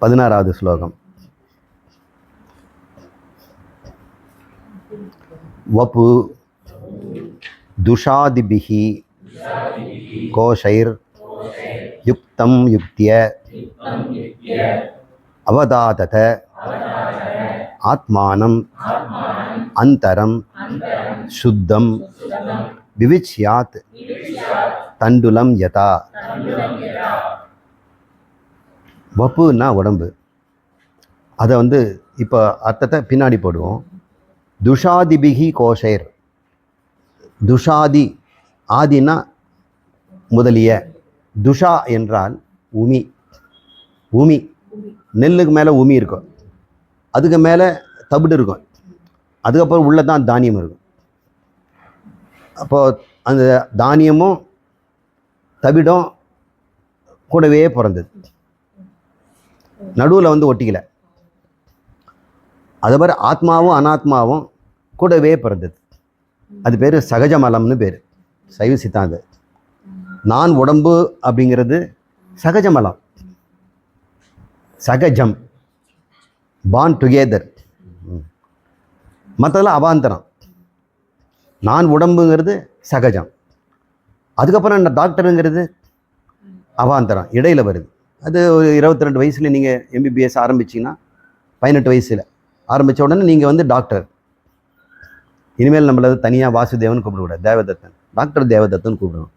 16வது ஸ்லோகம். வபு துஷாதிபிஹி கோஷைர் யுக்தம் யுக்திய அவதாதத ஆத்மானம் அந்தரம் சுத்தம் விவிச்யாத் தண்டுலம் யதா. வப்புன்னா உடம்பு. அதை இப்போ அர்த்தத்தை பின்னாடி போடுவோம். துஷாதிபிகி கோஷைர். துஷாதி, ஆதினா முதலிய. துஷா என்றால் உமி. உமி, நெல்லுக்கு மேலே உமி இருக்கும், அதுக்கு மேலே தவிடு இருக்கும், அதுக்கப்புறம் உள்ளே தான் தானியம் இருக்கும். அப்போது அந்த தானியமும் தவிடும் கூடவே பிறந்தது, நடுவில் ஒட்டிக்கலை. அது மாதிரி ஆத்மாவும் அனாத்மாவும் கூடவே பிறந்தது. அது பேர் சகஜமலம்னு பேர் சைவ சித்தாந்த. நான் உடம்பு அப்படிங்கிறது சகஜமலம், சகஜம், பாண்ட் டுகெதர். மற்றதெல்லாம் அவாந்தரம். நான் உடம்புங்கிறது சகஜம், அதுக்கப்புறம் என்ன டாக்டருங்கிறது அவாந்தரம், இடையில் வருது. அது ஒரு 22 வயசில் நீங்கள் எம்பிபிஎஸ் ஆரம்பிச்சிங்கன்னா 18 வயசில் ஆரம்பித்த உடனே நீங்கள் டாக்டர். இனிமேல் நம்மள தனியாக வாசுதேவன் கூப்பிடக்கூடாது, தேவதத்தன், டாக்டர் தேவதத்தன் கூப்பிடணும்.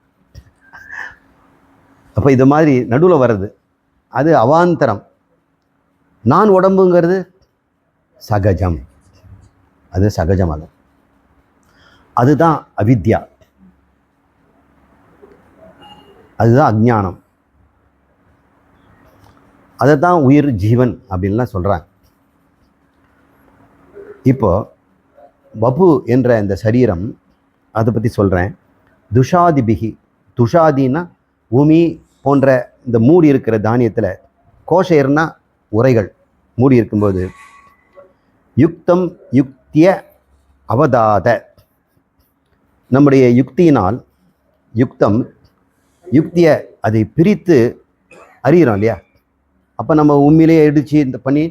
அப்போ இது மாதிரி நடுவில் வர்றது அது அவாந்தரம். நான் உடம்புங்கிறது சகஜம், அது சகஜமலம். அதுதான் அவித்யா, அதுதான் அஜ்ஞானம். அதை தான் உயிர் ஜீவன் அப்படின்லாம் சொல்கிறாங்க. இப்போ வபு என்ற இந்த சரீரம், அதை பற்றி சொல்கிறேன். துஷாதிபிகி, துஷாதின்னா பூமி போன்ற இந்த மூடி இருக்கிற தானியத்தில், கோஷையர்னா உரைகள் மூடி இருக்கும்போது, யுக்தம் யுக்திய அவதாத, நம்முடைய யுக்தியினால், யுக்தம் யுக்திய அதை பிரித்து அறிகிறோம் இல்லையா. அப்போ நம்ம உண்மையிலேயே இடித்து இந்த பண்ணி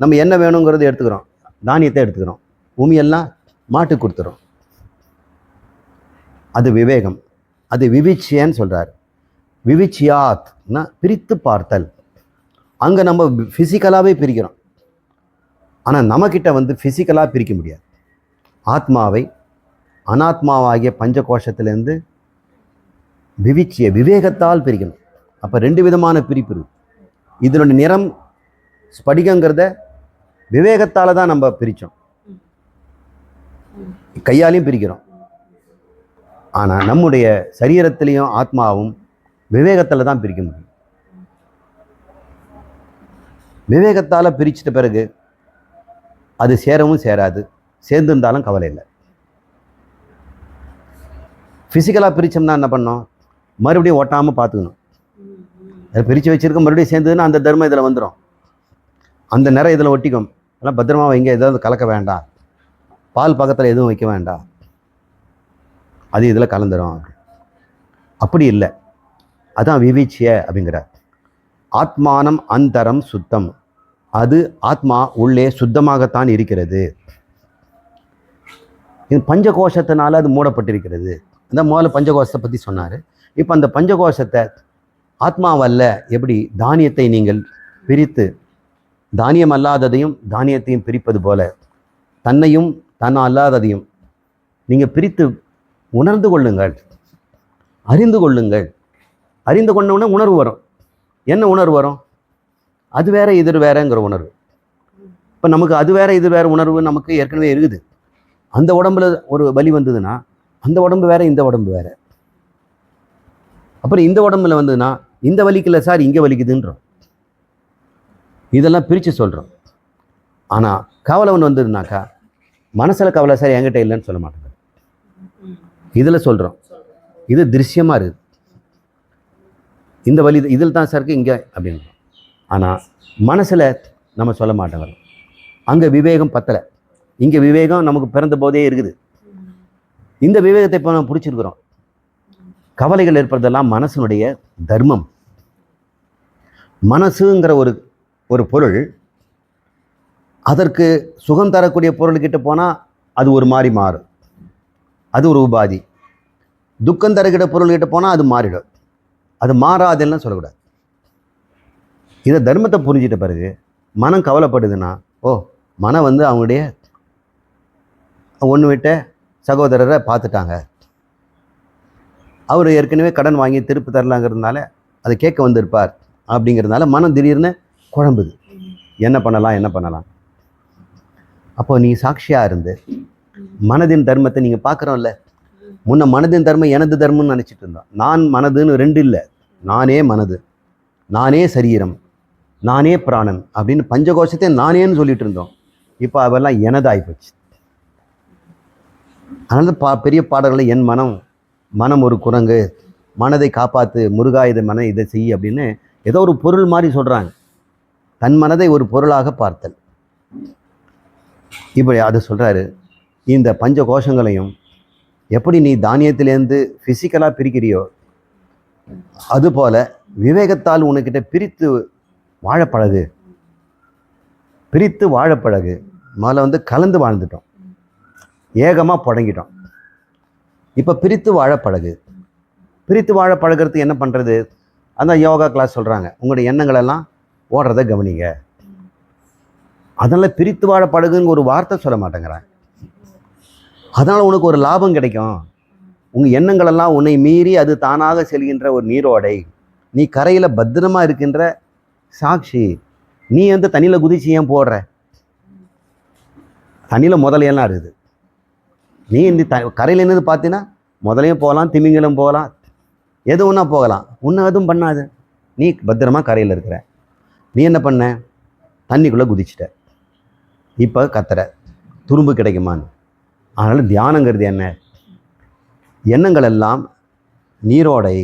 நம்ம என்ன வேணுங்கிறத எடுத்துக்கிறோம், தானியத்தை எடுத்துக்கிறோம், பூமியெல்லாம் மாட்டுக்கு கொடுத்துரும். அது விவேகம், அது விவிச்சியன்னு சொல்கிறார். விவிச்சியாத்னா பிரித்து பார்த்தல். அங்கே நம்ம ஃபிசிக்கலாகவே பிரிக்கிறோம், ஆனால் நம்மக்கிட்ட ஃபிசிக்கலாக பிரிக்க முடியாது. ஆத்மாவை அனாத்மாவாகிய பஞ்சகோஷத்திலேருந்து விவிச்சிய விவேகத்தால் பிரிக்கணும். அப்போ 2 விதமான பிரிப்பு இருக்குது. இதனுடைய நிறம் ஸ்படிகங்கிறத விவேகத்தால் தான் நம்ம பிரித்தோம், கையாலையும் பிரிக்கிறோம். ஆனால் நம்முடைய சரீரத்திலையும் ஆத்மாவும் விவேகத்தில் தான் பிரிக்க முடியும். விவேகத்தால் பிரிச்சிட்ட பிறகு அது சேரவும் சேராது, சேர்ந்துருந்தாலும் கவலை இல்லை. ஃபிசிக்கலாக பிரித்தோம்னா என்ன பண்ணோம், மறுபடியும் ஒட்டாமல் பார்த்துக்கணும். அதை பிரித்து வச்சுருக்க மறுபடியும் சேர்ந்ததுன்னா அந்த தர்மம் இதில் வந்துடும், அந்த நிறம் இதில் ஒட்டிக்கும். அதெல்லாம் பத்திரமா வைங்க, ஏதாவது கலக்க வேண்டாம், பால் பக்கத்தில் எதுவும் வைக்க வேண்டாம், அது இதில் கலந்துடும். அப்படி இல்லை, அதான் விவிச்சிய அப்படிங்கிறார். ஆத்மானம் அந்தரம் சுத்தம், அது ஆத்மா உள்ளே சுத்தமாகத்தான் இருக்கிறது. இது பஞ்சகோஷத்தினால அது மூடப்பட்டிருக்கிறது. அந்த முதல்ல பஞ்சகோஷத்தை பற்றி சொன்னார். இப்போ அந்த பஞ்சகோஷத்தை ஆத்மாவல்ல, எப்படி தானியத்தை நீங்கள் பிரித்து தானியம் அல்லாததையும் தானியத்தையும் பிரிப்பது போல தன்னையும் தன் அல்லாததையும் நீங்கள் பிரித்து உணர்ந்து கொள்ளுங்கள், அறிந்து கொள்ளுங்கள். அறிந்து கொண்டவுடனே உணர்வு வரும். என்ன உணர்வு வரும், அது வேற இது வேறங்கிற உணர்வு. இப்போ நமக்கு அது வேற இது வேற உணர்வு நமக்கு ஏற்கனவே இருக்குது. அந்த உடம்புல ஒரு வலி வந்ததுன்னா அந்த உடம்பு வேற, இந்த உடம்பு வேற. அப்புறம் இந்த உடம்புல வந்ததுன்னா இந்த வலிக்கல சார், இங்கே வலிக்குதுன்றோம். இதெல்லாம் பிரித்து சொல்கிறோம். ஆனால் கவலை ஒன்று வந்ததுனாக்கா மனசில் கவலை சார் என்கிட்ட இல்லைன்னு சொல்ல மாட்டேங்க, இதில் சொல்கிறோம். இது திருஷ்யமாக இருக்குது, இந்த வலி இதில் தான் சார் இருக்குது இங்கே அப்படின்னு. ஆனால் மனசில் நம்ம சொல்ல மாட்டோங்க. அங்கே விவேகம் பத்தலை, இங்கே விவேகம் நமக்கு பிறந்த போதே இருக்குது. இந்த விவேகத்தை இப்போ நம்ம பிடிச்சிருக்கிறோம். கவலைகள் ஏற்படுறதெல்லாம் மனசனுடைய தர்மம். மனசுங்கிற ஒரு பொருள், அதற்கு சுகம் தரக்கூடிய பொருள்கிட்ட போனால் அது ஒரு மாதிரி மாறும், அது ஒரு உபாதி. துக்கம் தருகிற பொருள்கிட்ட போனால் அது மாறிடும், அது மாறாதுன்னு சொல்லக்கூடாது. இதை தர்மத்தை புரிஞ்சிட்ட பிறகு மனம் கவலைப்படுதுன்னா, ஓ மனம் வந்து அவங்களுடைய ஒன்று விட்ட சகோதரரை பார்த்துட்டாங்க, அவர் ஏற்கனவே கடன் வாங்கி திருப்பி தரலாங்கிறதுனால அதை கேட்க வந்திருப்பார் அப்படிங்கிறதுனால மனம் திடீர்னு குழம்புது, என்ன பண்ணலாம். அப்போ நீ சாட்சியாக இருந்து மனதின் தர்மத்தை நீங்கள் பார்க்குறோம்ல. முன்ன மனதின் தர்மம் எனது தர்மம்னு நினச்சிட்டு இருந்தோம். நான் மனதுன்னு ரெண்டு இல்லை, நானே மனது, நானே சரீரம், நானே பிராணன் அப்படின்னு பஞ்சகோஷத்தை நானேன்னு சொல்லிட்டு இருந்தோம். இப்போ அவெல்லாம் எனதாகிப்போச்சு. அதனால பெரிய பாடல்களில் என் மனம் ஒரு குரங்கு, மனதை காப்பாற்று முருகா, இதை இதை செய் அப்படின்னு ஏதோ ஒரு பொருள் மாதிரி சொல்கிறாங்க. தன் மனதை ஒரு பொருளாக பார்த்தல். இப்படி அது சொல்கிறாரு. இந்த பஞ்ச கோஷங்களையும் எப்படி நீ தானியத்திலேருந்து ஃபிசிக்கலாக பிரிக்கிறியோ, அதுபோல் விவேகத்தால் உனக்கிட்ட பிரித்து வாழப்பழகு. முதல்ல வந்து கலந்து வாழ்ந்துட்டோம், ஏகமாக புழங்கிட்டோம். இப்போ பிரித்து வாழப்பழகு. பிரித்து வாழப்பழகிறதுக்கு என்ன பண்ணுறது? அந்த யோகா கிளாஸ் சொல்கிறாங்க, உங்களுடைய எண்ணங்களெல்லாம் ஓடுறதை கவனிங்க. அதனால் பிரித்து வாழப்பழகுன்னு ஒரு வார்த்தை சொல்ல மாட்டேங்கிறாங்க. அதனால் உனக்கு ஒரு லாபம் கிடைக்கும். உங்கள் எண்ணங்களெல்லாம் உன்னை மீறி அது தானாக செல்கின்ற ஒரு நீரோடை, நீ கரையில் பத்திரமாக இருக்கின்ற சாட்சி. நீ வந்து தண்ணியில் குதிச்சு ஏன் போடுற? தண்ணியில் முதலையெல்லாம் இருக்குது. நீ இந்த கரையில் என்னது பார்த்தீங்கன்னா முதலையும் போகலாம், திமிங்கலம் போகலாம், எது ஒன்றா போகலாம், ஒன்றும் எதுவும் பண்ணாது. நீ பத்திரமாக கரையில் இருக்கிற. நீ என்ன பண்ண? தண்ணிக்குள்ளே குதிச்சிட்ட. இப்போ கத்துற துரும்பு கிடைக்குமான்னு. அதனால் தியானங்கிறது என்ன? எண்ணங்கள் எல்லாம் நீரோடை.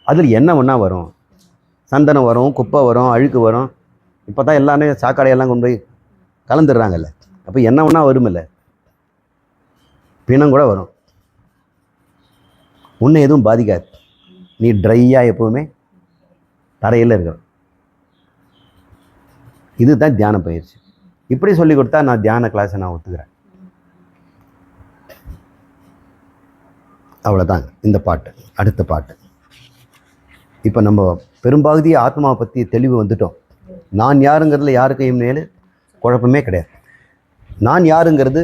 அதில் என்ன ஒன்றா வரும், சந்தனம் வரும், குப்பை வரும், அழுக்கு வரும். இப்போ தான் எல்லாமே சாக்கடையெல்லாம் கொண்டு போய் கலந்துடுறாங்கல்ல. அப்போ என்ன ஒன்றா வருமில்ல, பிணம் கூட வரும். உன்னை எதுவும் பாதிக்காது. நீ ட்ரையாக எப்போவுமே தரையில் இருக்கிற. இதுதான் தியான பயிற்சி. இப்படி சொல்லி கொடுத்தா நான் தியான கிளாஸை நான் ஒத்துக்கிறேன். அவ்வளோதாங்க இந்த பாட்டு. அடுத்த பாட்டு. இப்போ நம்ம பெரும்பகுதி ஆத்மாவை பற்றி தெளிவு வந்துட்டோம். நான் யாருங்கிறதுல யாருக்கையும் மேலே குழப்பமே கிடையாது. நான் யாருங்கிறது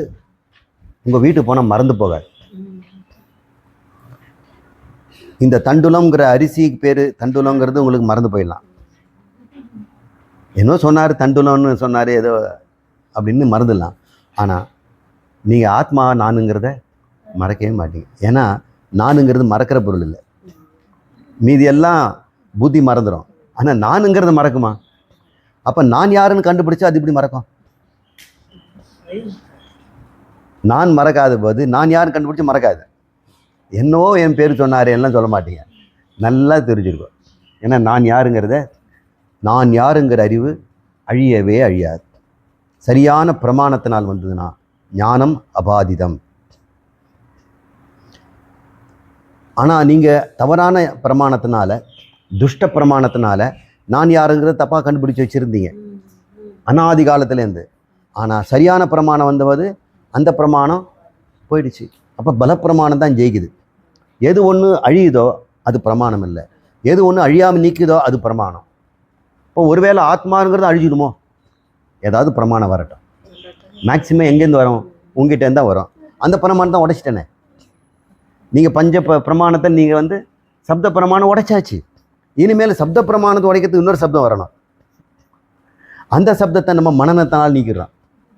உங்கள் வீட்டுக்கு போனால் மறந்து போகாது. இந்த தண்டுலங்கிற அரிசிக்கு பேர் தண்டுலங்கிறது உங்களுக்கு மறந்து போயிடலாம். என்னோ சொன்னார், தண்டுலம்னு சொன்னார் ஏதோ அப்படின்னு மறந்துடலாம். ஆனால் நீங்கள் ஆத்மா நானுங்கிறத மறக்கவே மாட்டீங்க. ஏன்னா நானுங்கிறது மறக்கிற பொருள் இல்லை. மீதி எல்லாம் புத்தி மறந்துடும். ஆனால் நானுங்கிறத மறக்குமா? அப்போ நான் யாருன்னு கண்டுபிடிச்சா அது இப்படி மறக்கும். நான் மறக்காத போது நான் யாருன்னு கண்டுபிடிச்சி மறக்காது. என்னவோ என் பேர் சொன்னார் எல்லாம் சொல்ல மாட்டீங்க, நல்லா தெரிஞ்சிருக்கும். ஏன்னா நான் யாருங்கிற அறிவு அழியவே அழியாது. சரியான பிரமாணத்தினால் வந்ததுன்னா ஞானம் அபாதிதம். ஆனால் நீங்கள் தவறான பிரமாணத்தினால, துஷ்ட பிரமாணத்தினால நான் யாருங்கிறத தப்பாக கண்டுபிடிச்சி வச்சுருந்தீங்க அனாதி காலத்துலேருந்து. ஆனால் சரியான பிரமாணம் வந்தவது அந்த பிரமாணம் போயிடுச்சு. அப்போ பலப்பிரமாணம் தான் ஜெயிக்குது. எது ஒன்று அழியுதோ அது பிரமாணம் இல்லை, எது ஒன்று அழியாமல் நீக்குதோ அது பிரமாணம். இப்போ ஒருவேளை ஆத்மாங்கிறது அழிஞ்சிடுமோ, ஏதாவது பிரமாணம் வரட்டும். மேக்சிமம் எங்கேருந்து வரும்? உங்ககிட்டேருந்து தான் வரும். அந்த பிரமாணம் தான் உடைச்சிட்டேனே. நீங்கள் பிரமாணத்தை நீங்கள் வந்து சப்த பிரமாணம் உடைச்சாச்சு. இனிமேல் சப்த பிரமாணத்தை உடைக்கிறதுக்கு இன்னொரு சப்தம் வரணும். அந்த சப்தத்தை நம்ம மனநத்தினால் நீக்கிறோம்.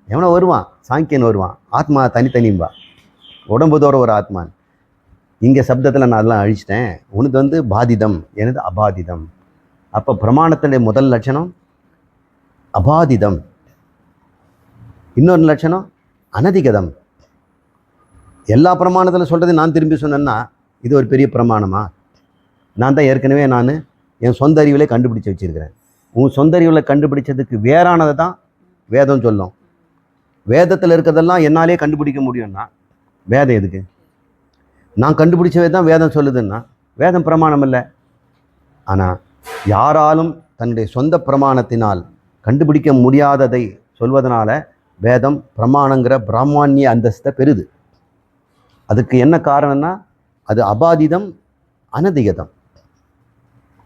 எவனோ வருவான், சாங்கியன் வருவான், ஆத்மா தனித்தனிம்பா, உடம்புதோட ஒரு ஆத்மான். இங்கே சப்தத்தில் நான் அதெல்லாம் அழிச்சிட்டேன். உனது வந்து பாதிதம், எனது அபாதிதம். அப்போ பிரமாணத்தினுடைய முதல் லட்சணம் அபாதிதம், இன்னொரு லட்சணம் அனதிகதம். எல்லா பிரமாணத்தில் சொல்கிறது நான் திரும்பி சொன்னேன்னா இது ஒரு பெரிய பிரமாணமா? நான் தான் ஏற்கனவே என் சொந்த அறிவிலே கண்டுபிடிச்சி வச்சுருக்கிறேன். உன் சொந்த அறிவில் கண்டுபிடிச்சதுக்கு வேறானதை தான் வேதம் சொல்லும். வேதத்தில் இருக்கிறதெல்லாம் என்னாலே கண்டுபிடிக்க முடியும்னா வேதம் எதுக்கு? நான் கண்டுபிடிச்சவே தான் வேதம் சொல்லுதுன்னா வேதம் பிரமாணம் இல்லை. ஆனால் யாராலும் தன்னுடைய சொந்த பிரமாணத்தினால் கண்டுபிடிக்க முடியாததை சொல்வதனால வேதம் பிரமாணங்கிற பிராமணிய அந்தஸ்தை பெறுது. அதுக்கு என்ன காரணம்னா அது அபாதிதம், அனதிகதம்.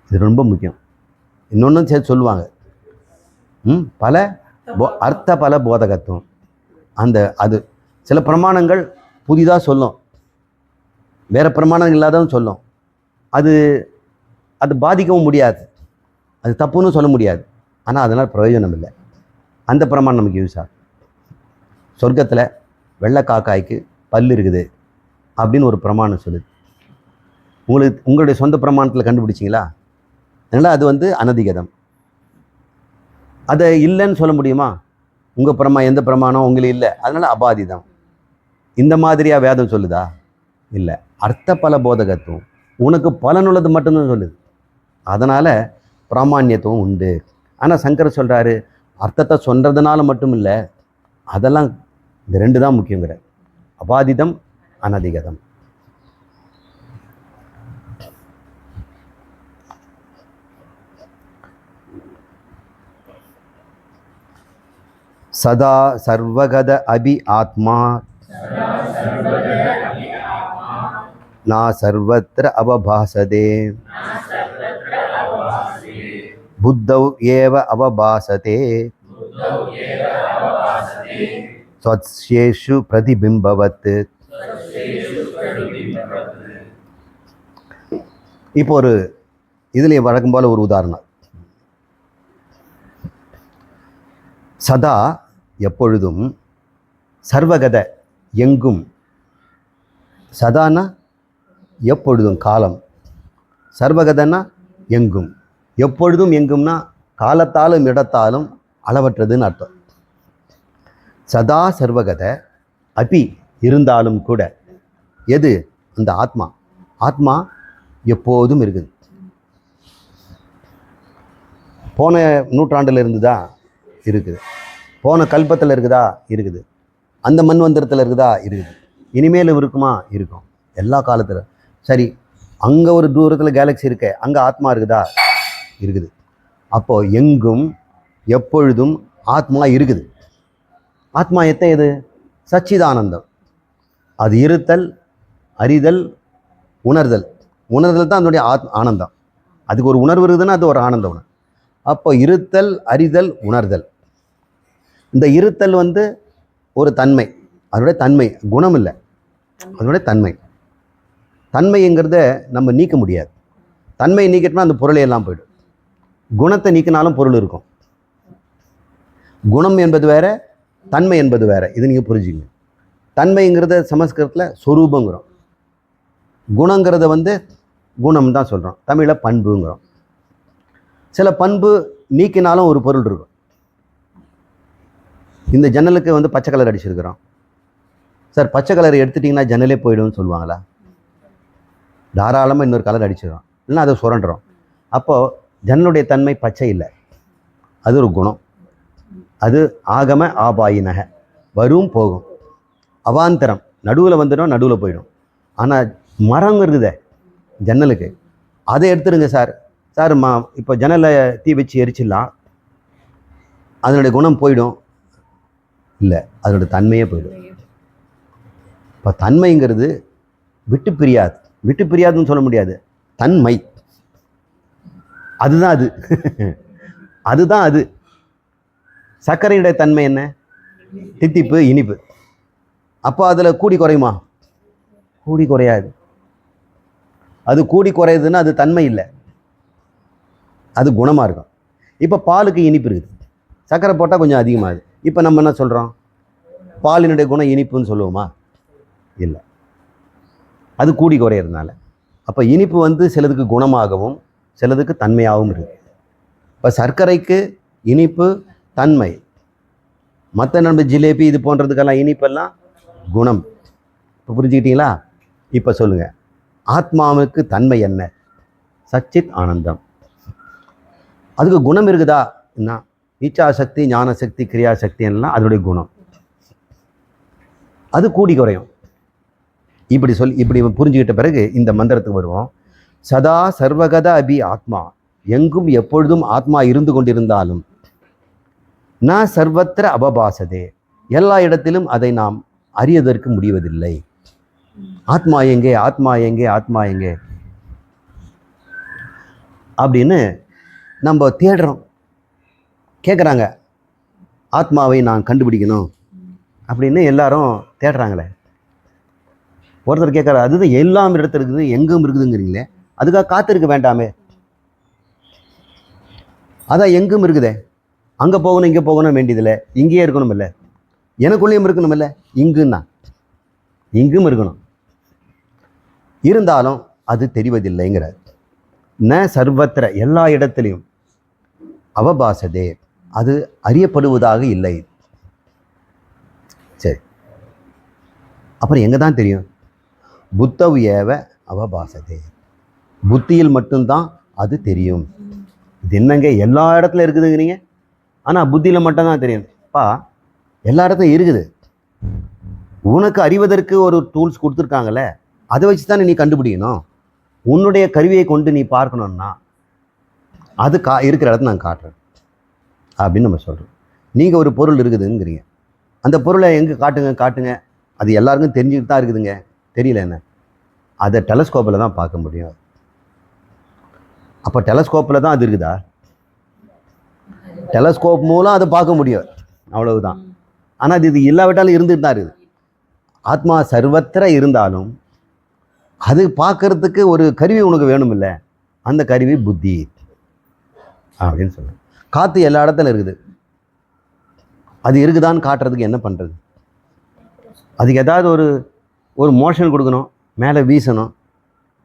இது ரொம்ப முக்கியம். இன்னொன்றும் சேர்த்து சொல்லுவாங்க, பல அர்த்த பல போதகத்துவம். அது சில பிரமாணங்கள் புதிதாக சொல்லும், வேற பிரமாணங்கள் இல்லாதவும் சொல்லும். அது பாதிக்கவும் முடியாது, அது தப்புன்னு சொல்ல முடியாது. ஆனால் அதனால் பிரயோஜனம் இல்லை. அந்த பிரமாணம் நமக்கு யூஸ் ஆகும். சொர்க்கத்தில் வெள்ளை காக்காய்க்கு பல் இருக்குது அப்படின்னு ஒரு பிரமாணம் சொல்லுது. உங்களுடைய சொந்த பிரமாணத்தில் கண்டுபிடிச்சிங்களா? அதனால் அது அனதிகதம். அதை இல்லைன்னு சொல்ல முடியுமா? உங்கள் எந்த பிரமாணம் உங்களுக்கு இல்லை, அதனால் அபாதிதம். இந்த மாதிரியாக வேதம் சொல்லுதா? இல்லை. அர்த்த பல போதகத்துவம், உனக்கு பலனுள்ளது மட்டும்தான் சொல்லுது. அதனால் பிராமான்யத்துவம் உண்டு. ஆனால் சங்கர் சொல்கிறாரு, அர்த்தத்தை சொல்கிறதுனால மட்டும் இல்லை, அதெல்லாம் இந்த 2 தான் முக்கியங்கிற. அபாதிதம், அனதிகதம். சதா சர்வகத அபி ஆத்மா நா சர்வத்ர அவபாசதே புத்தௌ ஏவ அவபாசதே ஸ்வஸ்யேஷு பிரதிபிம்பவத். இப்போ ஒரு இதில் வழக்கம் போல ஒரு உதாரணம். சதா எப்பொழுதும், சர்வகத எங்கும். சதானா எப்பொழுதும் காலம், சர்வகதனா எங்கும். எப்பொழுதும் எங்கும்னா காலத்தாலும் இடத்தாலும் அளவற்றதுன்னு அர்த்தம். சதா சர்வகத அபி இருந்தாலும் கூட, எது? அந்த ஆத்மா. ஆத்மா எப்போதும் இருக்குது. போன நூற்றாண்டில் இருந்துதா? இருக்குது. போன கல்பத்தில் இருக்குதா? இருக்குது. அந்த மண்வந்திரத்தில் இருக்குதா? இருக்குது. இனிமேல் இருக்குமா? இருக்கும். எல்லா காலத்தில். சரி, அங்கே ஒரு தூரத்தில் கேலக்ஸி இருக்கு, அங்கே ஆத்மா இருக்குதா? இருக்குது. அப்போது எங்கும் எப்பொழுதும் ஆத்மா இருக்குது. ஆத்மா எது? சச்சிதானந்தம். அது இருத்தல், அறிதல், உணர்தல். உணர்தல் தான் அதனுடைய ஆனந்தம். அதுக்கு ஒரு உணர்வு இருக்குதுன்னா அது ஒரு ஆனந்த உணர்வு. அப்போ இருத்தல், அறிதல், உணர்தல். இந்த இருத்தல் ஒரு தன்மை, அதனுடைய தன்மை, குணம் இல்லை, அதனுடைய தன்மை. தன்மைங்கிறத நம்ம நீக்க முடியாது. தன்மையை நீக்கிட்டோம்னா அந்த பொருளை எல்லாம் போயிடும். குணத்தை நீக்கினாலும் பொருள் இருக்கும். குணம் என்பது வேற, தன்மை என்பது வேற. இது நீங்கள் புரிஞ்சுங்க. தன்மைங்கிறத சமஸ்கிருதத்தில் சொரூபங்கிறோம், குணங்கிறத குணம் தான் சொல்கிறோம், தமிழில் பண்புங்கிறோம். சில பண்பு நீக்கினாலும் ஒரு பொருள் இருக்கும். இந்த ஜன்னலுக்கு பச்சை கலர் அடிச்சிருக்கிறோம் சார், பச்சை கலர் எடுத்துட்டிங்கன்னா ஜன்னலே போயிடும்னு சொல்லுவாங்களா? தாராளமாக இன்னொரு கலர் அடிச்சிடும், இல்லைன்னா அதை சுரண்டுறோம். அப்போது ஜன்னலுடைய தன்மை பச்சை இல்லை, அது ஒரு குணம். அது ஆகம ஆபாயினக, வரும் போகும், அவாந்தரம், நடுவில் வந்துடும், நடுவில் போயிடும். ஆனால் மரம் இருக்குதே ஜன்னலுக்கு, அதை எடுத்துருங்க சார். சார் இப்போ ஜன்னலை தீ வச்சு எரிச்சிடலாம், அதனுடைய குணம் போயிடும்? இல்லை, அதனுடைய தன்மையே போயிடும். இப்போ தன்மைங்கிறது விட்டு பிரியாது. விட்டு பிரியாதுன்னு சொல்ல முடியாது, தன்மை. அதுதான் அது. அதுதான் அது. சர்க்கரையுடைய தன்மை என்ன? தித்திப்பு, இனிப்பு. அப்போ அதில் கூடி குறையுமா? கூடி குறையாது. அது கூடி குறையுதுன்னா அது தன்மை இல்லை, அது குணமாக இருக்கும். இப்போ பாலுக்கு இனிப்பு இருக்குது, சர்க்கரை போட்டால் கொஞ்சம் அதிகமாகுது. இப்போ நம்ம என்ன சொல்கிறோம்? பாலினுடைய குணம் இனிப்புன்னு சொல்லுவோமா? இல்லை, அது கூடி குறையிறதுனால. அப்போ இனிப்பு சிலதுக்கு குணமாகவும் சிலதுக்கு தன்மையாகவும் இருக்குது. இப்போ சர்க்கரைக்கு இனிப்பு தன்மை, மற்ற நம்ம ஜிலேபி இது போன்றதுக்கெல்லாம் இனிப்பெல்லாம் குணம். இப்போ புரிஞ்சுக்கிட்டீங்களா? இப்போ சொல்லுங்கள், ஆத்மாவுக்கு தன்மை என்ன? சச்சித் ஆனந்தம். அதுக்கு குணம் இருக்குதா? என்ன? இச்சாசக்தி, ஞானசக்தி, கிரியாசக்தி எல்லாம் அதனுடைய குணம். அது கூடி குறையும். இப்படி புரிஞ்சுக்கிட்ட பிறகு இந்த மந்திரத்துக்கு வருவோம். சதா சர்வகத அபி ஆத்மா, எங்கும் எப்பொழுதும் ஆத்மா இருந்து கொண்டிருந்தாலும் ந சர்வத்திர அபபாசதே, எல்லா இடத்திலும் அதை நாம் அறியதற்கு முடிவதில்லை. ஆத்மா எங்கே, ஆத்மா எங்கே, ஆத்மா எங்கே அப்படின்னு நம்ம தேடுறோம். கேட்குறாங்க, ஆத்மாவை நான் கண்டுபிடிக்கணும் அப்படின்னு எல்லாரும் தேடுறாங்களே. ஒருத்தர் கேட்குறாரு, அதுதான் எல்லாம் இடத்துல இருக்குது, எங்கும் இருக்குதுங்கிறீங்களே, அதுக்காக காத்திருக்க வேண்டாமே? அதான் எங்கும் இருக்குதே, அங்கே போகணும் இங்கே போகணும் வேண்டியதில்லை, இங்கேயே இருக்கணும் இல்லை, எனக்குள்ளேயும் இருக்கணும் இல்லை, இங்குன்னா இங்கும் இருக்கணும், இருந்தாலும் அது தெரிவதில்லைங்கிறார். ந சர்வத்திர, எல்லா இடத்துலையும், அவபாசதே, அது அறியப்படுவதாக இல்லை. சரி, அப்புறம் எங்கே தான் தெரியும்? புத்தவ் ஏவ அவபாசதே, புத்தியில் மட்டும்தான் அது தெரியும். இது என்னங்க எல்லா இடத்துல இருக்குதுங்கிறீங்க, ஆனால் புத்தியில் மட்டும்தான் தெரியும். பா, எல்லா இடத்துலையும் இருக்குது. உனக்கு அறிவதற்கு ஒரு டூல்ஸ் கொடுத்துருக்காங்கல்ல, அதை வச்சு தானே நீ கண்டுபிடிக்கணும். உன்னுடைய கருவியை கொண்டு நீ பார்க்கணுன்னா அது இருக்கிற இடத்த நான் காட்டுறேன் அப்படின்னு நம்ம சொல்கிறோம். நீங்கள் ஒரு பொருள் இருக்குதுங்கிறீங்க, அந்த பொருளை எங்கே காட்டுங்க, அது எல்லாருக்கும் தெரிஞ்சுக்கிட்டு தான் இருக்குதுங்க, தெரியல என்ன, அதை டெலஸ்கோப்பில் தான் பார்க்க முடியும். அப்போ டெலஸ்கோப்பில் தான் அது இருக்குதா? டெலஸ்கோப் மூலம் அதை பார்க்க முடியும், அவ்வளவுதான். ஆனால் இது இல்லாவிட்டாலும் இருந்துட்டு தான் இருக்குது. ஆத்மா சர்வத்திர இருந்தாலும் அது பார்க்கறதுக்கு ஒரு கருவி உனக்கு வேணும் இல்லை, அந்த கருவி புத்தி அப்படின்னு சொல்லுவேன். காற்று எல்லா இடத்துல இருக்குது, அது இருக்குதான்னு காட்டுறதுக்கு என்ன பண்ணுறது? அதுக்கு ஏதாவது ஒரு மோஷன் கொடுக்கணும், மேலே வீசணும்,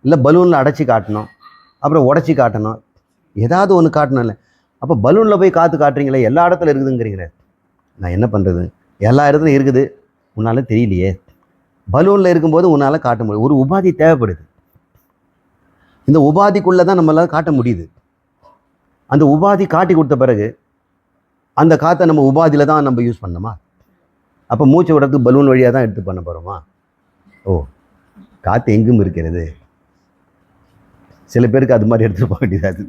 இல்லை பலூனில் அடைச்சி காட்டணும், அப்புறம் உடச்சி காட்டணும், ஏதாவது ஒன்று காட்டணும் இல்லை. அப்போ பலூனில் போய் காற்று காட்டுறீங்களே, எல்லா இடத்துல இருக்குதுங்கிறீங்களே, நான் என்ன பண்ணுறது? எல்லா இடத்துலையும் இருக்குது, உன்னால் தெரியலையே. பலூனில் இருக்கும்போது உன்னால் காட்ட முடியும். ஒரு உபாதி தேவைப்படுது, இந்த உபாதிக்குள்ளே தான் நம்மளால் காட்ட முடியுது. அந்த உபாதி காட்டி கொடுத்த பிறகு அந்த காற்றை நம்ம உபாதியில் தான் நம்ம யூஸ் பண்ணணுமா? அப்போ மூச்சு விடுறதுக்கு பலூன் வழியாக தான் எடுத்து பண்ண போகிறோமா? ஓ, காற்று எங்கும் இருக்கிறது. சில பேருக்கு அது மாதிரி எடுத்துகிட்டு போக வேண்டியது.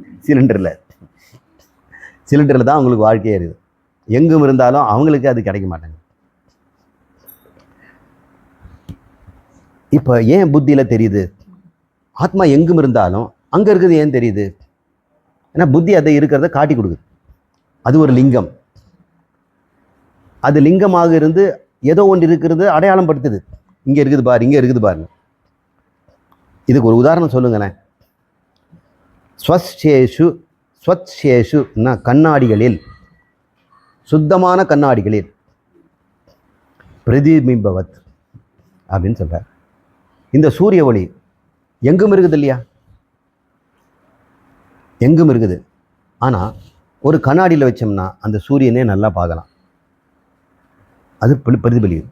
சிலிண்டரில் தான் அவங்களுக்கு வாழ்க்கையே இருக்குது. எங்கும் இருந்தாலும் அவங்களுக்கு அது கிடைக்க மாட்டாங்க. இப்போ ஏன் புத்தியில் தெரியுது? ஆத்மா எங்கும் இருந்தாலும் அங்கே இருக்குது ஏன் தெரியுது? ஏன்னா புத்தி அதை இருக்கிறத காட்டி கொடுக்குது. அது ஒரு லிங்கம், அது லிங்கமாக இருந்து ஏதோ ஒன்று இருக்கிறது அடையாளம் படுத்துது. இங்கே இருக்குது பாரு, இங்கே இருக்குது பாருங்க. இதுக்கு ஒரு உதாரணம் சொல்லுங்களேன். ஸ்வத்ஷேஷுன்னா கண்ணாடிகளில், சுத்தமான கண்ணாடிகளில் பிரதிபிம்பவத் அப்படின்னு சொல்கிறார். இந்த சூரிய ஒளி எங்கும் இருக்குது இல்லையா? எங்கும் இருக்குது. ஆனால் ஒரு கண்ணாடியில் வச்சோம்னா அந்த சூரியனே நல்லா பார்க்கலாம், அது பிரதிபலிக்குது.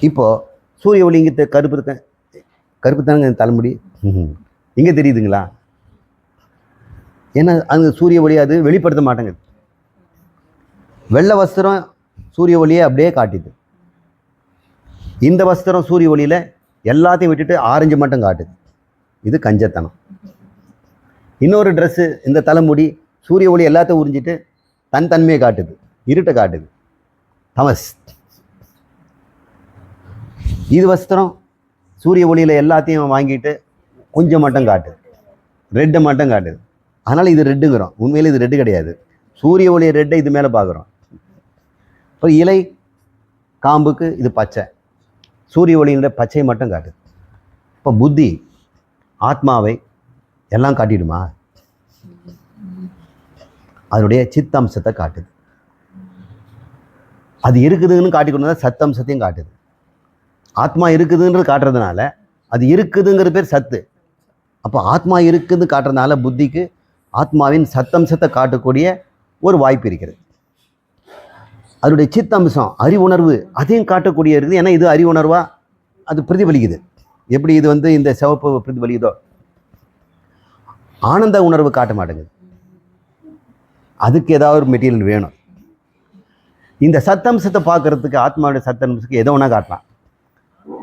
இப்போது சூரிய ஒளி இங்கே கருப்பு தானங்க தலைமுடி, இங்கே தெரியுதுங்களா? ஏன்னா அந்த சூரிய ஒளி அது வெளிப்படுத்த மாட்டேங்குது. வெள்ளை வஸ்திரம் சூரிய ஒளியை அப்படியே காட்டுது. இந்த வஸ்திரம் சூரிய ஒளியில் எல்லாத்தையும் விட்டுட்டு ஆரஞ்சு மட்டும் காட்டுது. இது கஞ்சத்தனம். இன்னொரு ட்ரெஸ்ஸு, இந்த தலைமுடி சூரிய ஒளி எல்லாத்தையும் உறிஞ்சிட்டு தன்மையை காட்டுது, இருட்டை காட்டுது, தமஸ். இது வஸ்திரம் சூரிய ஒளியில் எல்லாத்தையும் வாங்கிட்டு கொஞ்சம் மட்டும் காட்டுது, ரெட்டை மட்டும் காட்டுது. அதனால் இது ரெட்டுங்கிறோம். உண்மையில் இது ரெட்டு கிடையாது. சூரிய ஒளியை ரெட்டை இது மேலே பார்க்குறோம். இப்போ இலை காம்புக்கு இது பச்சை, சூரிய ஒளியினுடைய பச்சை மட்டும் காட்டுது. இப்போ புத்தி ஆத்மாவை எல்லாம் காட்டிடுமா? அதனுடைய சித்தம்சத்தை காட்டுது. அது இருக்குதுன்னு காட்டிக்கொண்டு தான் சத்தம்சத்தையும் காட்டுது. ஆத்மா இருக்குதுன்றது காட்டுறதுனால அது இருக்குதுங்கிற பேர் சத்து. அப்போ ஆத்மா இருக்குதுன்னு காட்டுறதுனால புத்திக்கு ஆத்மாவின் சத்தம்சத்தை காட்டக்கூடிய ஒரு வாய்ப்பு இருக்கிறது. அதனுடைய சித்தம்சம் அறிவுணர்வு அதையும் காட்டக்கூடிய இருக்குது. ஏன்னா இது அறிவுணர்வாக அது பிரதிபலிக்குது. எப்படி இது இந்த சிவப்பு பிரதிபலிக்குதோ, ஆனந்த உணர்வு காட்ட மாட்டேங்குது. அதுக்கு ஏதாவது ஒரு மெட்டீரியல் வேணும். இந்த சத்தம்சத்தை பார்க்கறதுக்கு ஆத்மாவுடைய சத்தம்சத்துக்கு எதோ ஒன்றா காட்டலாம்.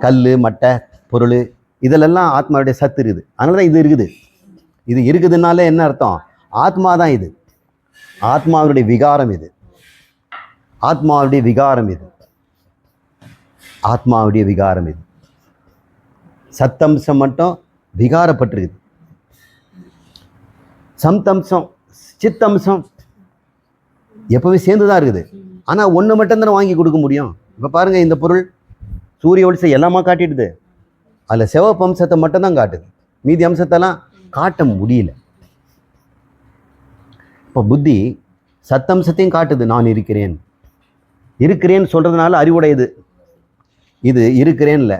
கல், மட்டை, பொருள், இதிலெல்லாம் ஆத்மாவுடைய சத்து இருக்குது. அதனால தான் இது இருக்குது. இது இருக்குதுனாலே என்ன அர்த்தம்? ஆத்மா தான் இது. ஆத்மாவுடைய விகாரம் இது. ஆத்மாவுடைய விகாரம் இது. ஆத்மாவுடைய விகாரம் இது. சத்தம்சம் மட்டும் விகாரப்பட்டிருக்குது. சம்தம்சம் சித்தம்சம் எப்பவுமே சேர்ந்து தான் இருக்குது. ஆனால் ஒன்று மட்டும்தானே வாங்கி கொடுக்க முடியும். இப்போ பாருங்கள், இந்த பொருள் சூரிய ஒளிசை எல்லாமா காட்டிடுது. அதில் சிவப்பு அம்சத்தை மட்டும்தான் காட்டுது, மீதி அம்சத்தெல்லாம் காட்ட முடியல. இப்போ புத்தி சத்தம்சத்தையும் காட்டுது. நான் இருக்கிறேன், இருக்கிறேன்னு சொல்கிறதுனால அறிவுடையது. இது இருக்கிறேன் இல்லை,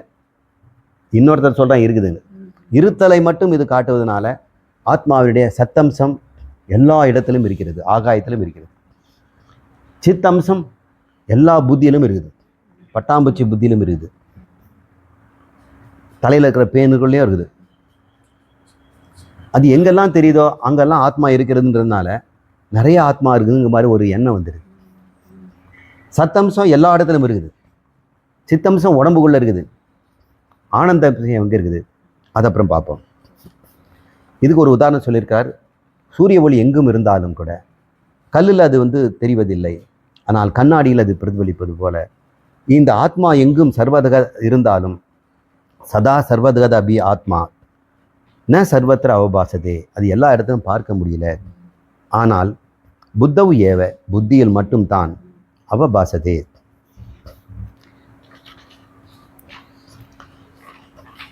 இன்னொருத்தர் சொல்கிறான் இருக்குதுங்க. இருத்தலை மட்டும் இது காட்டுவதனால ஆத்மாவுடைய சத்தம்சம் எல்லா இடத்திலும் இருக்கிறது, ஆகாயத்திலும் இருக்கிறது. சித்தம்சம் எல்லா புத்தியிலும் இருக்குது, பட்டாம்பூச்சி புத்தியிலும் இருக்குது, தலையில் இருக்கிற பேனுக்குள்ளேயும் இருக்குது. அது எங்கெல்லாம் தெரியுதோ அங்கெல்லாம் ஆத்மா இருக்கிறதுன்றதுனால நிறைய ஆத்மா இருக்குதுங்கிற மாதிரி ஒரு எண்ணம் வந்துடுது. சத்தம்சம் எல்லா இடத்துலையும் இருக்குது, சித்தம்சம் உடம்புக்குள்ளே இருக்குது, ஆனந்த எங்கே இருக்குது அது அப்புறம் பார்ப்போம். இதுக்கு ஒரு உதாரணம் சொல்லியிருக்கார். சூரிய ஒளி எங்கும் இருந்தாலும் கூட கல்லில் அது தெரிவதில்லை, ஆனால் கண்ணாடியில் அது பிரதிபலிப்பது போல இந்த ஆத்மா எங்கும் சர்வதக இருந்தாலும் சதா சர்வதகத அபி ஆத்மா ந சர்வத்திர அவபாசதே. அது எல்லா இடத்திலும் பார்க்க முடியல, ஆனால் புத்தவு ஏவ புத்தியில் மட்டும்தான் அவபாசதே.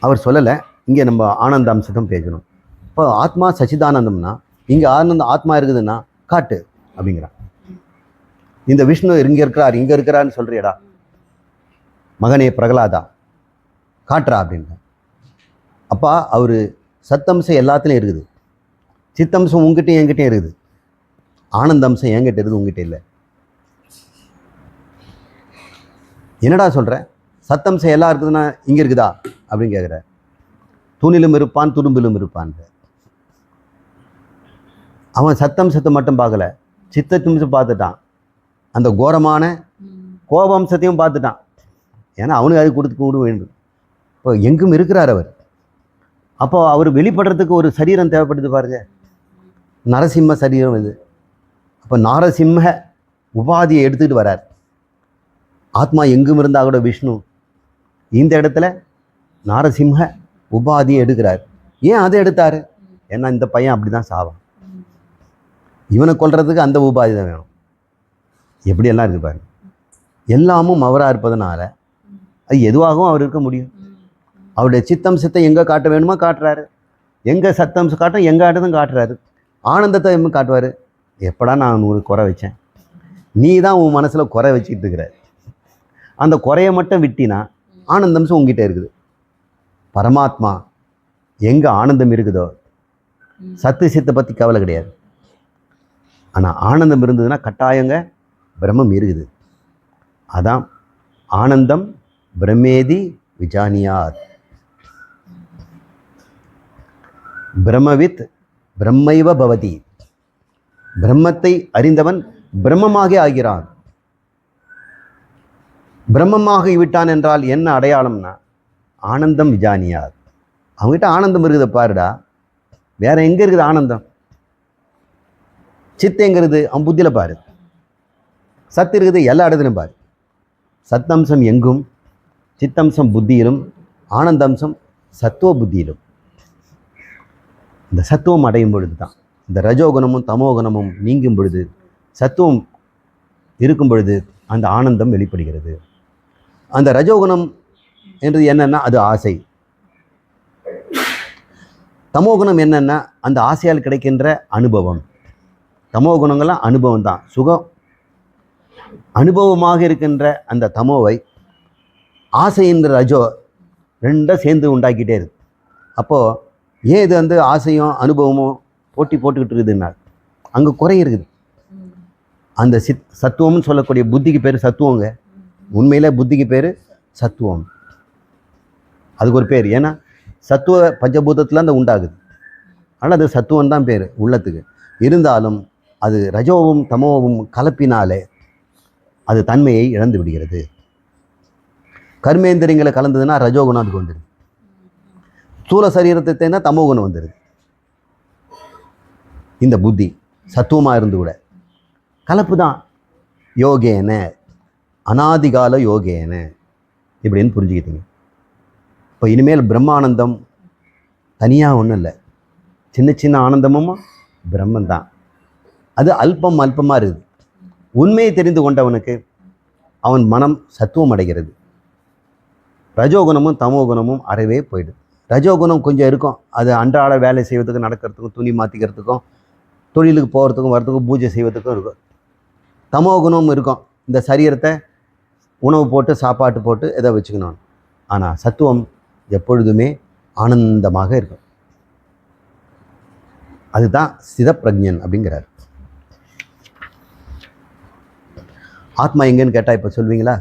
அவர் சொல்லலை, இங்கே நம்ம ஆனந்த அம்சத்தம் பேசணும். இப்போ ஆத்மா சச்சிதானந்தம்னா இங்கே ஆத்மா இருக்குதுன்னா காட்டு அப்படிங்கிறான். இந்த விஷ்ணு இங்கே இருக்கிறான்னு சொல்றியடா மகனே பிரகலாதா, காட்டுறா அப்படின்ற. அப்பா அவர் சத்தம்சம் எல்லாத்துலேயும் இருக்குது, சித்தம்சம் உங்ககிட்டையும் என்கிட்டையும் இருக்குது, ஆனந்த அம்சம் என்கிட்ட இருக்குது, உங்ககிட்ட இல்லை. என்னடா சொல்கிற, சத்தம்சம் எல்லாம் இருக்குதுன்னா இங்கே இருக்குதா அப்படின்னு கேட்குற. தூணிலும் இருப்பான் துரும்பிலும் இருப்பான். அவன் சத்தம்சத்தை மட்டும் பார்க்கல, சித்தம்சம் பார்த்துட்டான், அந்த கோரமான கோபம்சத்தையும் பார்த்துட்டான். ஏன்னா அவனுக்கு அது கொடுக்க வேண்டும். இப்போ எங்கும் இருக்கிறார் அவர். அப்போ அவர் வெளிப்படுறதுக்கு ஒரு சரீரம் தேவைப்படுது பாருங்க, நரசிம்ம சரீரம் இது. அப்போ நாரசிம்ம உபாதியை எடுத்துக்கிட்டு வரார். ஆத்மா எங்கும் இருந்தால் கூட விஷ்ணு இந்த இடத்துல நாரசிம்ம உபாதியை எடுக்கிறார். ஏன் அதை எடுத்தார்? ஏன்னா இந்த பையன் அப்படி தான் சாவான், இவனை கொல்றதுக்கு அந்த உபாதி தான் வேணும். எப்படியெல்லாம் இருக்குது பாருங்க. எல்லாமும் அவராக இருப்பதனால அது எதுவாகவும் அவர் இருக்க முடியும். அவருடைய சித்தம்சத்தை எங்கே காட்ட வேணுமோ காட்டுறாரு, எங்கே சத்தம்சம் காட்டும் எங்கே ஆட்டதும் காட்டுறாரு. ஆனந்தத்தை எப்படி காட்டுவார்? எப்படா நான் ஒரு குறை வச்சேன், நீ தான் உன் மனசில் குறை வச்சுக்கிட்டு இருக்கிற, அந்த குறையை மட்டும் விட்டினா ஆனந்தம்சம் உங்ககிட்ட இருக்குது. பரமாத்மா எங்கே ஆனந்தம் இருக்குதோ சத்து சித்தை பற்றி கவலை கிடையாது. ஆனால் ஆனந்தம் இருந்ததுன்னா கட்டாயங்க பிரம்மம் இருக்குது. அதான் ஆனந்தம் பிரம்மேதி விஜானியாத். பிரம்மவித் பிரம்மைவ பவதி. பிரம்மத்தை அறிந்தவன் பிரம்மமாக ஆகிறான். பிரம்மமாகி விட்டான் என்றால் என்ன அடையாளம்னா ஆனந்தம் விஜானியாத். அவங்ககிட்ட ஆனந்தம் இருக்குது பாருடா, வேற எங்கே இருக்குது ஆனந்தம்? சித்து எங்கே இருக்குது? அவன் புத்தியில் பாரு. சத்து இருக்குது எல்லா இடத்துலையும் பாரு. சத்தம்சம் எங்கும், சித்தம்சம் புத்தியிலும், ஆனந்தம்சம் சத்துவ புத்தியிலும். இந்த சத்துவம் அடையும் பொழுது தான் இந்த ரஜோகுணமும் தமோகுணமும் நீங்கும் பொழுது, சத்துவம் இருக்கும் பொழுது அந்த ஆனந்தம் வெளிப்படுகிறது. அந்த ரஜோகுணம் என்றது என்னன்னா அது ஆசை. தமோகுணம் என்னன்னா அந்த ஆசையால் கிடைக்கின்ற அனுபவம். தமோ குணங்கள்லாம் அனுபவம் தான், சுகம். அனுபவமாக இருக்கின்ற அந்த தமோவை ஆசை என்ற ரஜோ ரெண்டும் சேர்ந்து உண்டாக்கிட்டே இருக்கு. அப்போது ஏன் இது ஆசையும் அனுபவமும் போட்டி போட்டுக்கிட்டு இருக்குதுன்னா அங்கே குறை இருக்குது. அந்த சத்துவம்னு சொல்லக்கூடிய புத்திக்கு பேர் சத்துவங்க. உண்மையில் புத்திக்கு பேர் சத்துவம். அதுக்கு ஒரு பேர், ஏன்னா சத்துவ பஞ்சபூதத்தில் அந்த உண்டாகுது, ஆனால் அது சத்துவம் தான் பேர் உள்ளத்துக்கு. இருந்தாலும் அது ரஜோவும் தமோவும் கலப்பினாலே அது தன்மையை இழந்து விடுகிறது. கர்மேந்திரியங்களை கலந்ததுன்னா ரஜோகுணம் அதுக்கு வந்துடுது. ஸ்தூல சரீரத்தை தேர்ந்தால் தமோகுணம் வந்துடுது. இந்த புத்தி சத்துவமாக இருந்து கூட கலப்பு தான். யோகேன அனாதிகால யோகேன இப்படின்னு புரிஞ்சுக்கிட்டீங்க. இப்போ இனிமேல் பிரம்மானந்தம் தனியாக ஒன்றும் இல்லை, சின்ன சின்ன ஆனந்தமும் பிரம்மந்தான். அது அல்பமாக இருக்குது. உண்மையை தெரிந்து கொண்டவனுக்கு அவன் மனம் சத்துவம் அடைகிறது. ரஜோகுணமும் தமோகுணமும் அறவே போயிடுது. ரஜோகுணம் கொஞ்சம் இருக்கும், அது அன்றாட வேலை செய்வதுக்கும் நடக்கிறதுக்கும் துணி மாற்றிக்கிறதுக்கும் தொழிலுக்கு போகிறதுக்கும் வரதுக்கும் பூஜை செய்வதுக்கும் இருக்கும். தமோகுணம் இருக்கும், இந்த சரீரத்தை உணவு போட்டு சாப்பாட்டு போட்டு எதை வச்சுக்கணும். ஆனால் சத்துவம் எப்பொழுதுமே ஆனந்தமாக இருக்கும். அதுதான் சிதப்பிரஜன் அப்படிங்கிறார். ஆத்மா எங்கன்னு கேட்டால் இப்போ சொல்வீங்களா?